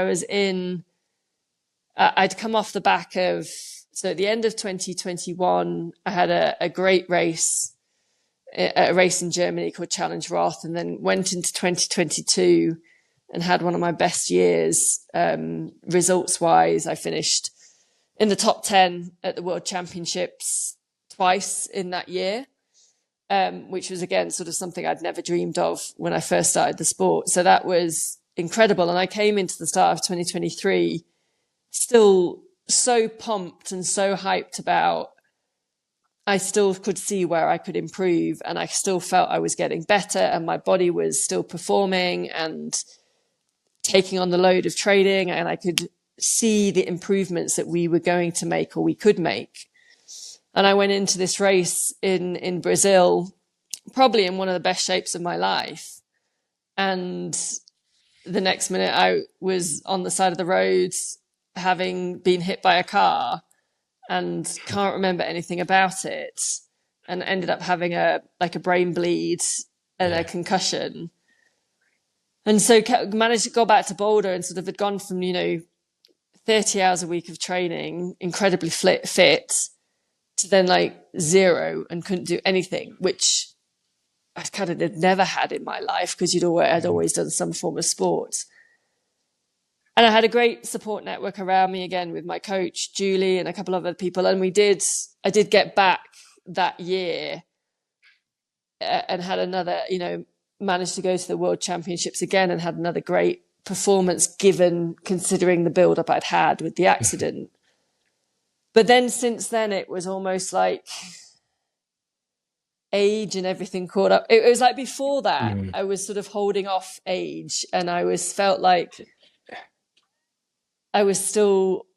I'd come off the back of, so at the end of 2021, I had a great race, a race in Germany called Challenge Roth, and then went into 2022 and had one of my best years, results wise. I finished in the top 10 at the World Championships twice in that year, which was, again, sort of something I'd never dreamed of when I first started the sport. So that was incredible. And I came into the start of 2023 still so pumped and so hyped about, I still could see where I could improve, and I still felt I was getting better, and my body was still performing and taking on the load of training, and I could see the improvements that we were going to make, or we could make. And I went into this race in Brazil, probably in one of the best shapes of my life. And the next minute I was on the side of the road, having been hit by a car, and can't remember anything about it, and ended up having a brain bleed and a concussion. And so managed to go back to Boulder, and sort of had gone from, 30 hours a week of training, incredibly fit, to then like zero and couldn't do anything, which I kind of had never had in my life, because I'd always done some form of sport. And I had a great support network around me, again, with my coach, Julie, and a couple of other people. And I did get back that year, and had another, managed to go to the World Championships again, and had another great performance, considering the build up I'd had with the accident. But then since then, it was almost like age and everything caught up. It was like before that, I was sort of holding off age, and felt like I was still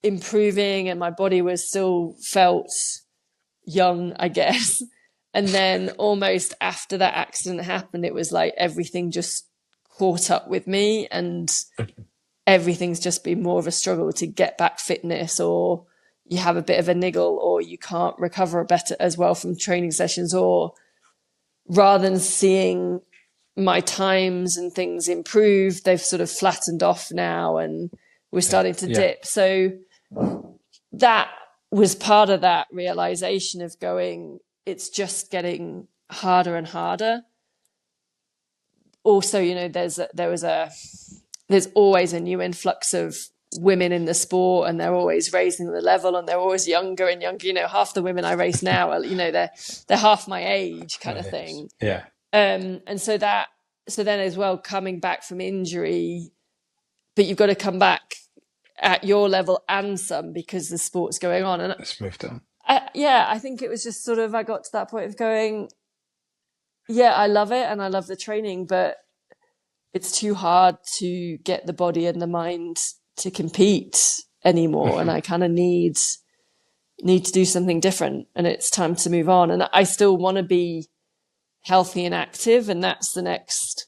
improving, and my body was still felt young, I guess. And then almost after that accident happened, it was like everything just caught up with me, and everything's just been more of a struggle to get back fitness, or you have a bit of a niggle, or you can't recover better as well from training sessions, or rather than seeing my times and things improve, they've sort of flattened off now and we're starting to dip. So that was part of that realization of going, it's just getting harder and harder. Also, you know, there's always a new influx of women in the sport, and they're always raising the level, and they're always younger and younger. You know, half the women I race now are, you know, they're half my age kind of thing. Yeah. And so then as well, coming back from injury, but you've got to come back at your level and some, because the sport's going on. And It's moved on. I think it was just sort of, I got to that point of going, yeah, I love it and I love the training, but it's too hard to get the body and the mind to compete anymore. And I kind of need to do something different, and it's time to move on. And I still want to be healthy and active, and that's the next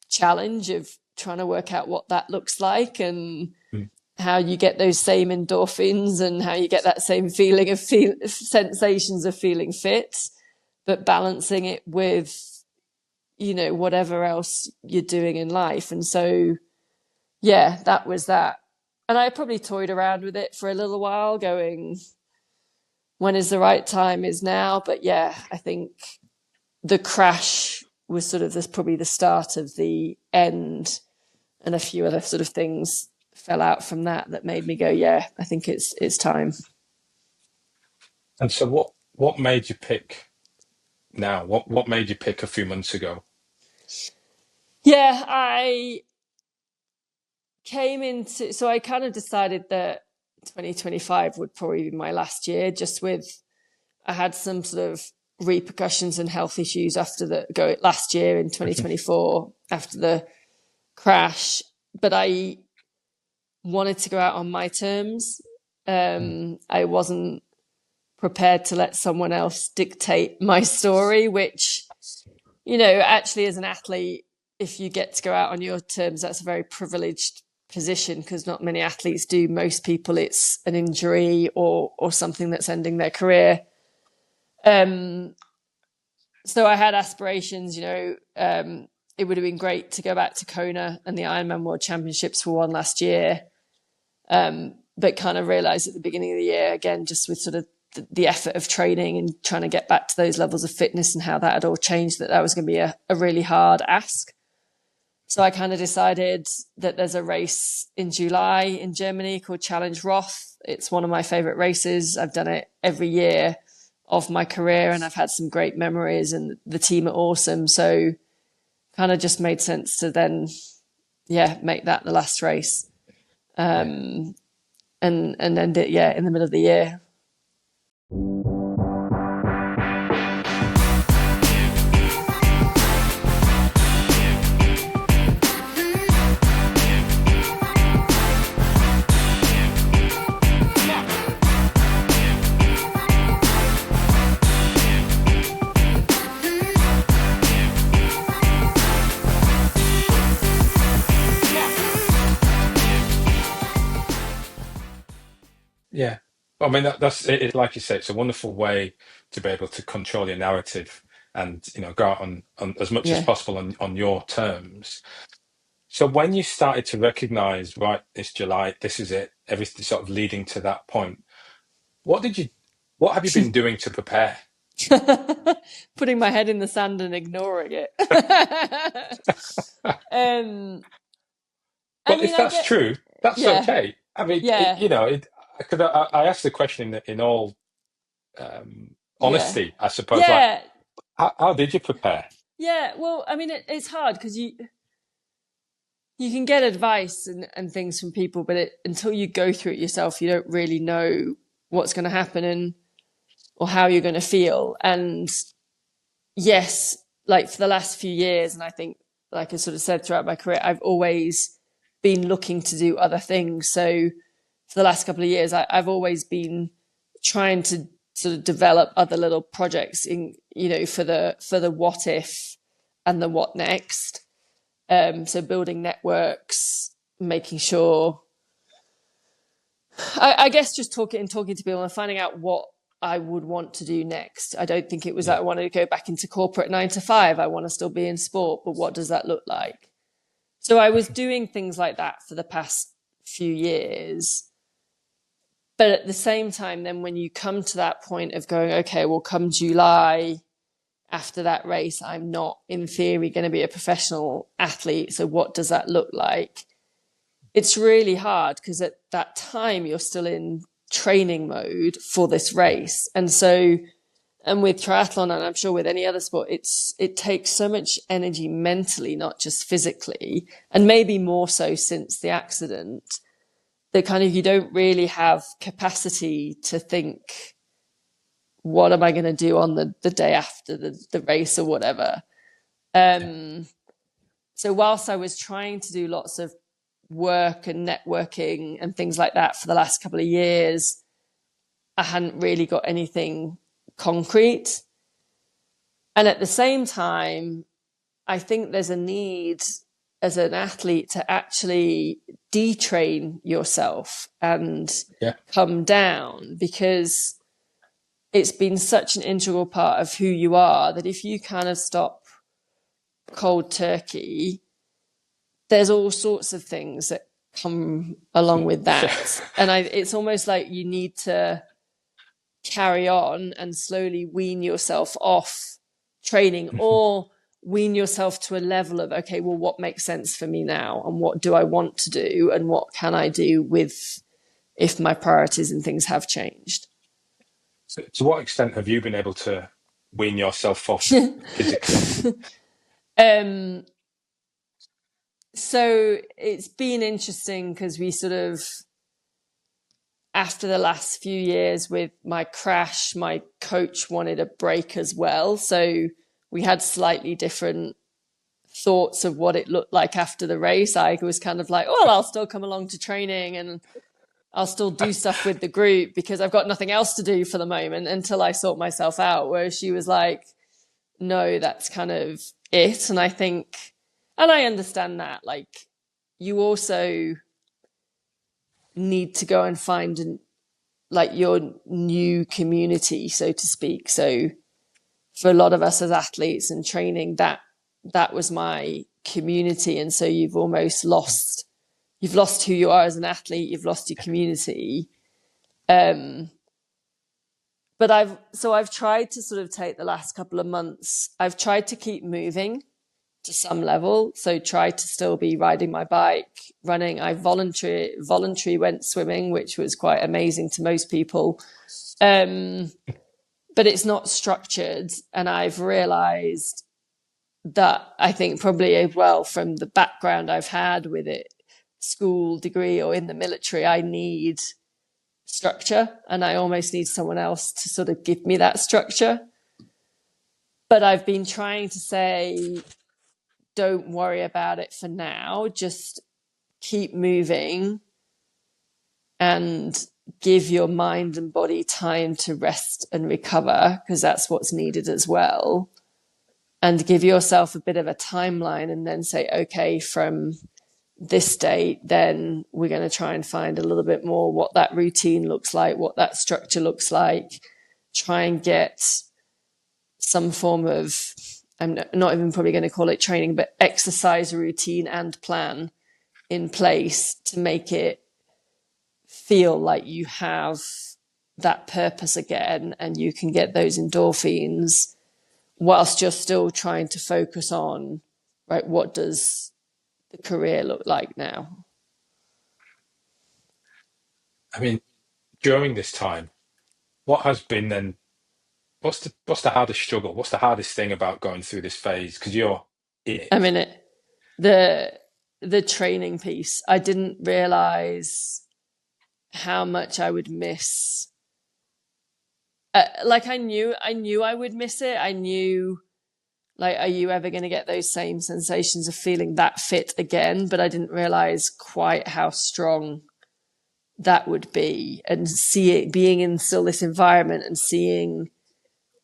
challenge of trying to work out what that looks like, and how you get those same endorphins, and how you get that same feeling of sensations of feeling fit, but balancing it with, you know, whatever else you're doing in life. And so, yeah, that was that. And I probably toyed around with it for a little while, going, when is the right time is now. But yeah, I think the crash was sort of probably the start of the end, and a few other sort of things fell out from that made me go, yeah, I think it's time. And so what made you pick now? What made you pick a few months ago? Yeah, I kind of decided that 2025 would probably be my last year, just with, I had some sort of repercussions and health issues after last year in 2024 after the crash, but I wanted to go out on my terms. I wasn't prepared to let someone else dictate my story, which, you know, actually as an athlete, if you get to go out on your terms, that's a very privileged position, because not many athletes do. Most people, it's an injury or something that's ending their career. So I had aspirations, you know, it would have been great to go back to Kona, and the Ironman World Championships were won last year. But kind of realized at the beginning of the year, again, just with sort of the effort of training and trying to get back to those levels of fitness and how that had all changed, that was going to be a really hard ask. So I kind of decided that there's a race in July in Germany called Challenge Roth. It's one of my favorite races. I've done it every year of my career, and I've had some great memories, and the team are awesome. So kind of just made sense to then, make that the last race. And end it, in the middle of the year. Yeah. I mean, that's it, like you say, it's a wonderful way to be able to control your narrative and, you know, go out on as much as possible on your terms. So when you started to recognize, right, it's July, this is it, everything sort of leading to that point, what have you been doing to prepare? Putting my head in the sand and ignoring it. But if that's true, that's okay. I mean, you know, because I asked the question in all honesty, I suppose. Yeah. Like, how did you prepare? Yeah, well, I mean, it's hard because you can get advice and things from people, but until you go through it yourself, you don't really know what's going to happen or how you're going to feel. And yes, like for the last few years, and I think, like I sort of said throughout my career, I've always been looking to do other things. So for the last couple of years, I've always been trying to sort of develop other little projects in, for the what if and the what next. So building networks, making sure, I guess just talking to people and finding out what I would want to do next. I don't think it was that I wanted to go back into corporate 9 to 5. I want to still be in sport, but what does that look like? So I was doing things like that for the past few years. But at the same time, then when you come to that point of going, okay, well, come July after that race, I'm not in theory going to be a professional athlete. So what does that look like? It's really hard because at that time you're still in training mode for this race. And so, and with triathlon, and I'm sure with any other sport, it takes so much energy mentally, not just physically, and maybe more so since the accident, that kind of you don't really have capacity to think, what am I going to do on the day after the race or whatever. So whilst I was trying to do lots of work and networking and things like that for the last couple of years, I hadn't really got anything concrete. And at the same time, I think there's a need as an athlete to actually detrain yourself and come down, because it's been such an integral part of who you are that if you kind of stop cold turkey, there's all sorts of things that come along with that. And it's almost like you need to carry on and slowly wean yourself off training, or wean yourself to a level of, okay, well, what makes sense for me now? And what do I want to do? And what can I do with if my priorities and things have changed? So to what extent have you been able to wean yourself off physically? So it's been interesting because we sort of, after the last few years with my crash, my coach wanted a break as well. So we had slightly different thoughts of what it looked like after the race. I was kind of like, well, I'll still come along to training and I'll still do stuff with the group because I've got nothing else to do for the moment until I sort myself out. Whereas she was like, no, that's kind of it. And I think, and I understand that, like, you also need to go and find like your new community, so to speak. So for a lot of us as athletes and training, that was my community. And so you've almost lost who you are as an athlete, you've lost your community. But I've tried to sort of take the last couple of months, I've tried to keep moving to some level. So try to still be riding my bike, running. I voluntary went swimming, which was quite amazing to most people. But it's not structured. And I've realized that I think probably as well from the background I've had with it, school degree or in the military, I need structure and I almost need someone else to sort of give me that structure. But I've been trying to say, don't worry about it for now, just keep moving and give your mind and body time to rest and recover, because that's what's needed as well. And give yourself a bit of a timeline and then say, okay, from this date, then we're going to try and find a little bit more what that routine looks like, what that structure looks like, try and get some form of, I'm not even probably going to call it training, but exercise routine and plan in place to make it feel like you have that purpose again and you can get those endorphins whilst you're still trying to focus on, right, what does the career look like now? I mean, during this time, what has been then, what's the hardest struggle? What's the hardest thing about going through this phase? Because you're in I it. mean, the training piece, I didn't realize how much I would miss. Like I knew I would miss it. I knew, like, are you ever going to get those same sensations of feeling that fit again? But I didn't realize quite how strong that would be, and being in still this environment and seeing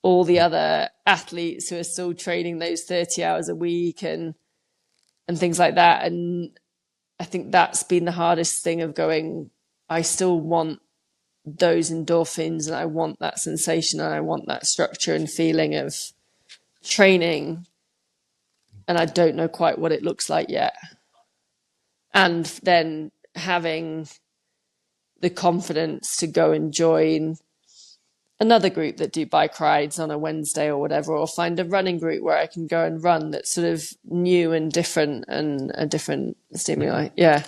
all the other athletes who are still training those 30 hours a week and things like that. And I think that's been the hardest thing of going, I still want those endorphins and I want that sensation and I want that structure and feeling of training. And I don't know quite what it looks like yet. And then having the confidence to go and join another group that do bike rides on a Wednesday or whatever, or find a running group where I can go and run that's sort of new and different and a different stimuli. Yeah.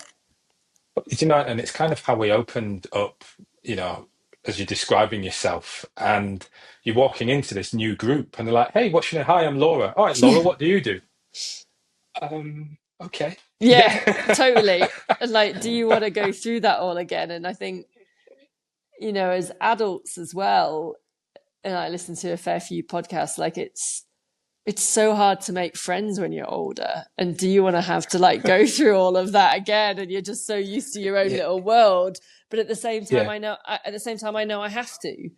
You know, and it's kind of how we opened up, you know, as you're describing yourself, and you're walking into this new group and they're like, hey, what's your name? Hi, I'm Laura. All right, Laura, what do you do? Okay. Yeah, totally. And like, do you want to go through that all again? And I think, you know, as adults as well, and I listen to a fair few podcasts, like it's so hard to make friends when you're older. And do you want to have to like go through all of that again? And you're just so used to your own little world. But at the same time, I know I have to,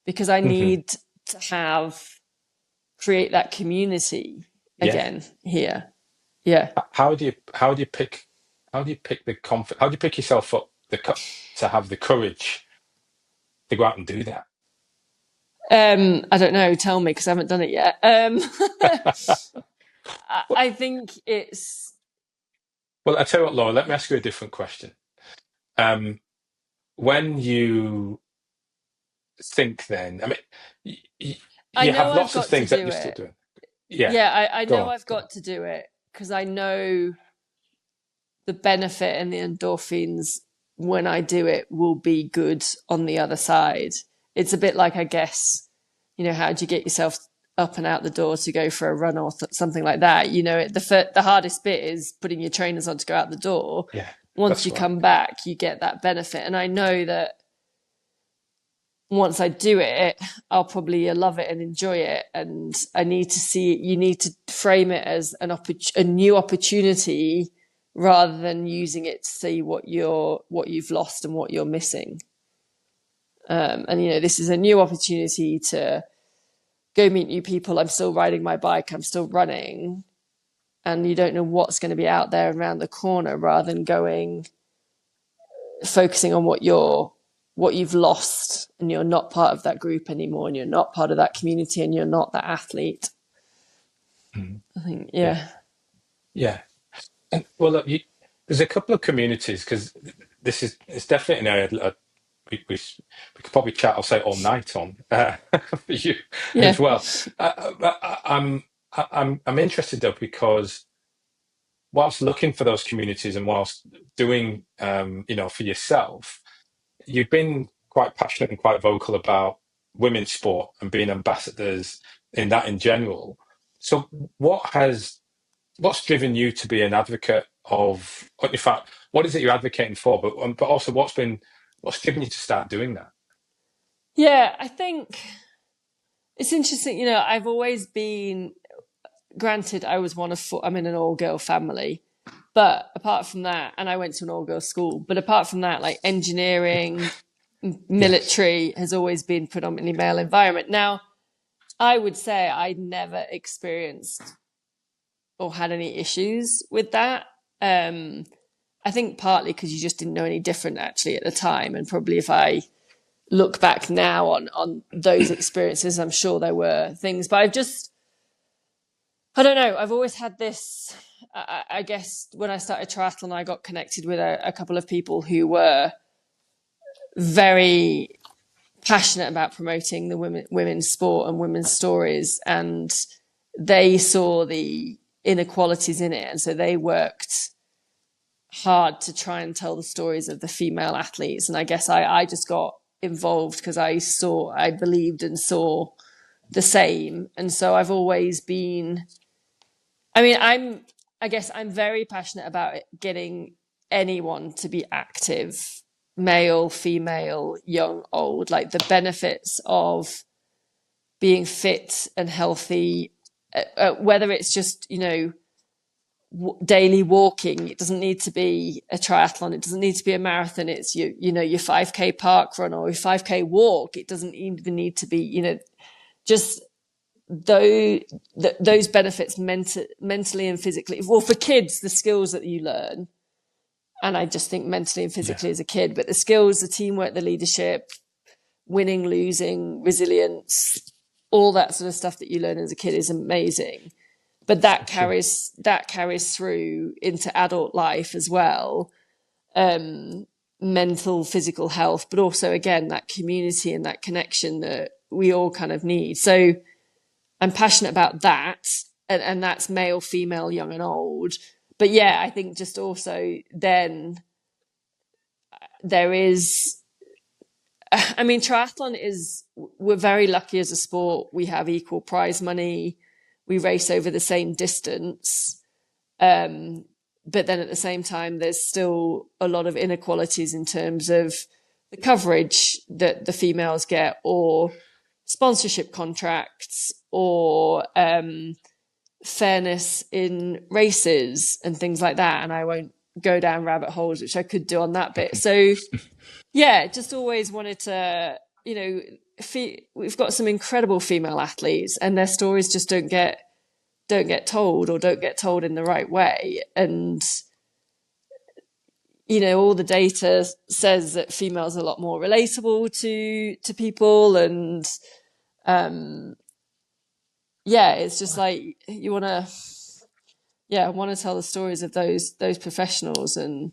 because I need to create that community again here. Yeah. How do you pick yourself up to have the courage to go out and do that? I don't know. Tell me, because I haven't done it yet. I think it's. Well, I tell you what, Laura. Let me ask you a different question. When you think, then, I mean, you have lots of things that you're still doing. Yeah, I know I've got to do it, because I know the benefit and the endorphins when I do it will be good on the other side. It's a bit like, I guess, you know, how do you get yourself up and out the door to go for a run or something like that? You know, the hardest bit is putting your trainers on to go out the door. Yeah. Once you come back, you get that benefit. And I know that once I do it, I'll probably love it and enjoy it. And I need to see it. You need to frame it as a new opportunity, rather than using it to see what you've lost and what you're missing. And, you know, this is a new opportunity to go meet new people. I'm still riding my bike. I'm still running. And you don't know what's going to be out there around the corner, rather than focusing on what you've lost, and you're not part of that group anymore, and you're not part of that community, and you're not that athlete. I think, yeah. And well, look, there's a couple of communities, because it's definitely an area we could probably chat, I'll say, all night on for you as well. I'm interested though, because whilst looking for those communities and whilst doing, you know, for yourself, you've been quite passionate and quite vocal about women's sport and being ambassadors in that in general. So what's driven you to be an advocate of, in fact, what is it you're advocating for, but also what's driven you to start doing that? Yeah, I think it's interesting. You know, I've always been, granted, I was one of four, I'm in an all-girl family, but apart from that, and I went to an all-girl school, but apart from that, like engineering, military has always been predominantly male environment. Now, I would say I never experienced or had any issues with that. I think partly because you just didn't know any different actually at the time. And probably if I look back now on those experiences, I'm sure there were things, but I don't know. I've always had this, I guess when I started triathlon, I got connected with a couple of people who were very passionate about promoting the women's sport and women's stories. And they saw the inequalities in it. And so they worked hard to try and tell the stories of the female athletes. And I guess I just got involved because I believed and saw the same. And so I've always been, I guess I'm very passionate about getting anyone to be active, male, female, young, old, like the benefits of being fit and healthy, whether it's just, you know, daily walking. It doesn't need to be a triathlon. It doesn't need to be a marathon. It's your 5K park run or your 5K walk. It doesn't even need to be, just those benefits mentally and physically. Well, for kids, the skills that you learn, and I just think mentally and physically as a kid, but the skills, the teamwork, the leadership, winning, losing, resilience, all that sort of stuff that you learn as a kid is amazing. But that carries through into adult life as well. Mental, physical health, but also again that community and that connection that we all kind of need. So I'm passionate about that, and that's male, female, young and old. But yeah, I think just also then there is, I mean, triathlon we're very lucky as a sport. We have equal prize money. We race over the same distance. But then at the same time, there's still a lot of inequalities in terms of the coverage that the females get, or sponsorship contracts, or fairness in races and things like that. And I won't go down rabbit holes, which I could do on that bit. So yeah, just always wanted to, we've got some incredible female athletes, and their stories just don't get told, or don't get told in the right way. And all the data says that females are a lot more relatable to people, and it's just like you want to tell the stories of those professionals, and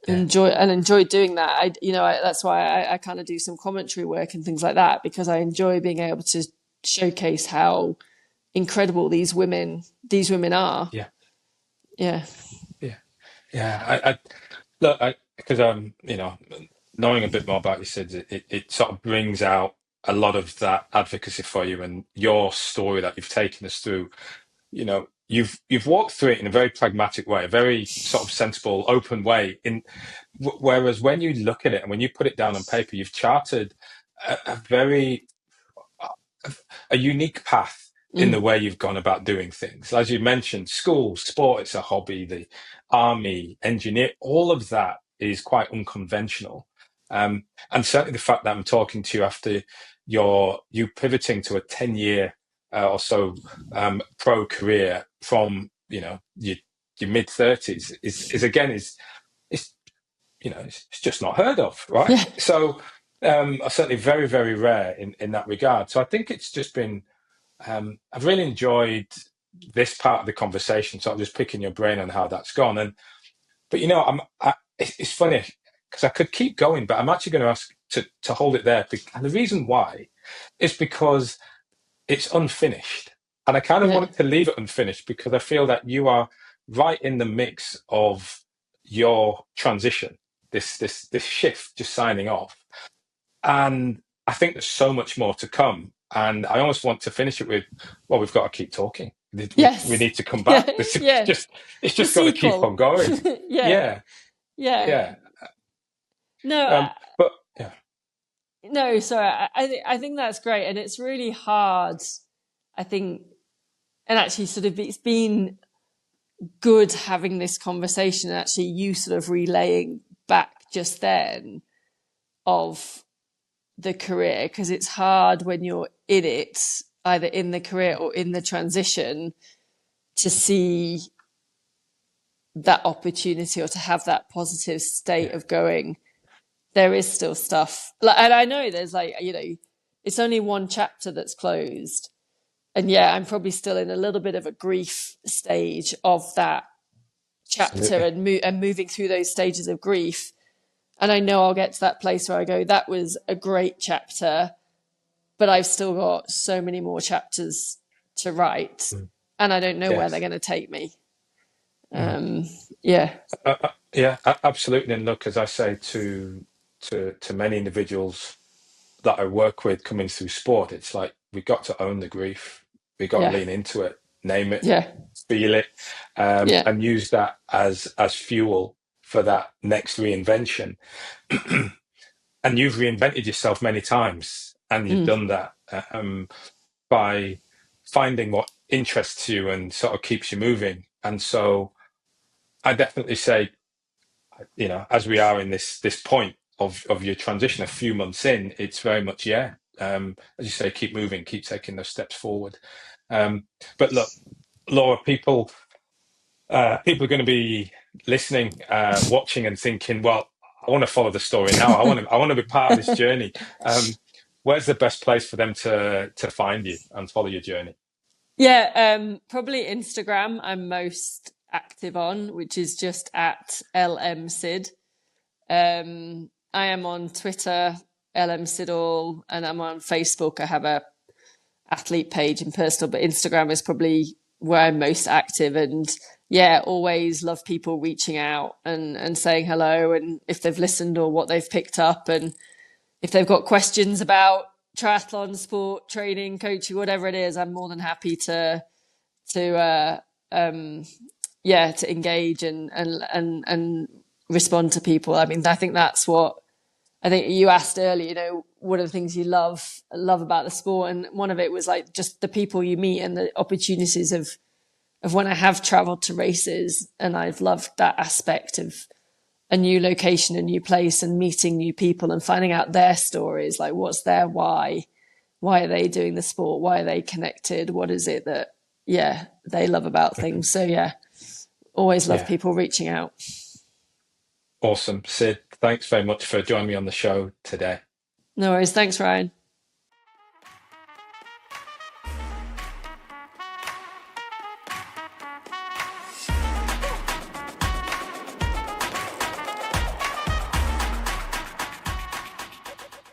enjoy doing that. That's why I kind of do some commentary work and things like that, because I enjoy being able to showcase how incredible these women are. I look, because knowing a bit more about you, Sid, it sort of brings out a lot of that advocacy for you, and your story that you've taken us through. You've walked through it in a very pragmatic way, a very sort of sensible, open way. Whereas when you look at it and when you put it down on paper, you've charted a very a unique path in the way you've gone about doing things. As you mentioned, school, sport, it's a hobby, the army, engineer, all of that is quite unconventional. And certainly the fact that I'm talking to you after you pivoting to a 10-year or so pro career from your mid 30s is it's just not heard of, right? Yeah. So certainly very, very rare in that regard. So I think it's just been I've really enjoyed this part of the conversation, so I'm just picking your brain on how that's gone. But it's funny because I could keep going, but I'm actually going to ask to hold it there. And the reason why is because it's unfinished, and I kind of wanted to leave it unfinished because I feel that you are right in the mix of your transition, this shift, just signing off, and I think there's so much more to come. And I almost want to finish it with, well, we've got to keep talking. We need to come back. It's just got to keep on going. Yeah. No, but yeah. No, sorry. I think that's great, and it's really hard. I think, and actually, sort of, it's been good having this conversation, and actually, you sort of relaying back just then of the career, because it's hard when you're in it, either in the career or in the transition, to see that opportunity or to have that positive state of going, there is still stuff. And I know there's it's only one chapter that's closed. And I'm probably still in a little bit of a grief stage of that chapter, and moving through those stages of grief. And I know I'll get to that place where I go, that was a great chapter, but I've still got so many more chapters to write, and I don't know where they're going to take me. Absolutely. And look, as I say to many individuals that I work with coming through sport, it's like we've got to own the grief. We've got to lean into it, name it, feel it, and use that as fuel for that next reinvention. And you've reinvented yourself many times, and you've done that by finding what interests you and sort of keeps you moving. And so I definitely say, as we are in this point of your transition, a few months in, it's very much, as you say, keep moving, keep taking those steps forward. But look, Laura, people are going to be listening, watching, and thinking, well, I want to follow the story now. I want to be part of this journey. Where's the best place for them to find you and follow your journey? Yeah, probably Instagram I'm most active on, which is just at LM I am on Twitter, LM Siddall, and I'm on Facebook. I have a athlete page in personal, but Instagram is probably where I'm most active. And yeah, always love people reaching out and saying hello, and if they've listened or what they've picked up, and if they've got questions about triathlon, sport, training, coaching, whatever it is, I'm more than happy to engage and respond to people. I mean, I think that's what I think you asked earlier, what are the things you love about the sport? And one of it was like just the people you meet and the opportunities of when I have traveled to races, and I've loved that aspect of a new location, a new place, and meeting new people and finding out their stories, like what's their why are they doing the sport, why are they connected, what is it that they love about things. So always love people reaching out. Awesome. Sid, thanks very much for joining me on the show today. No worries. Thanks, Ryan.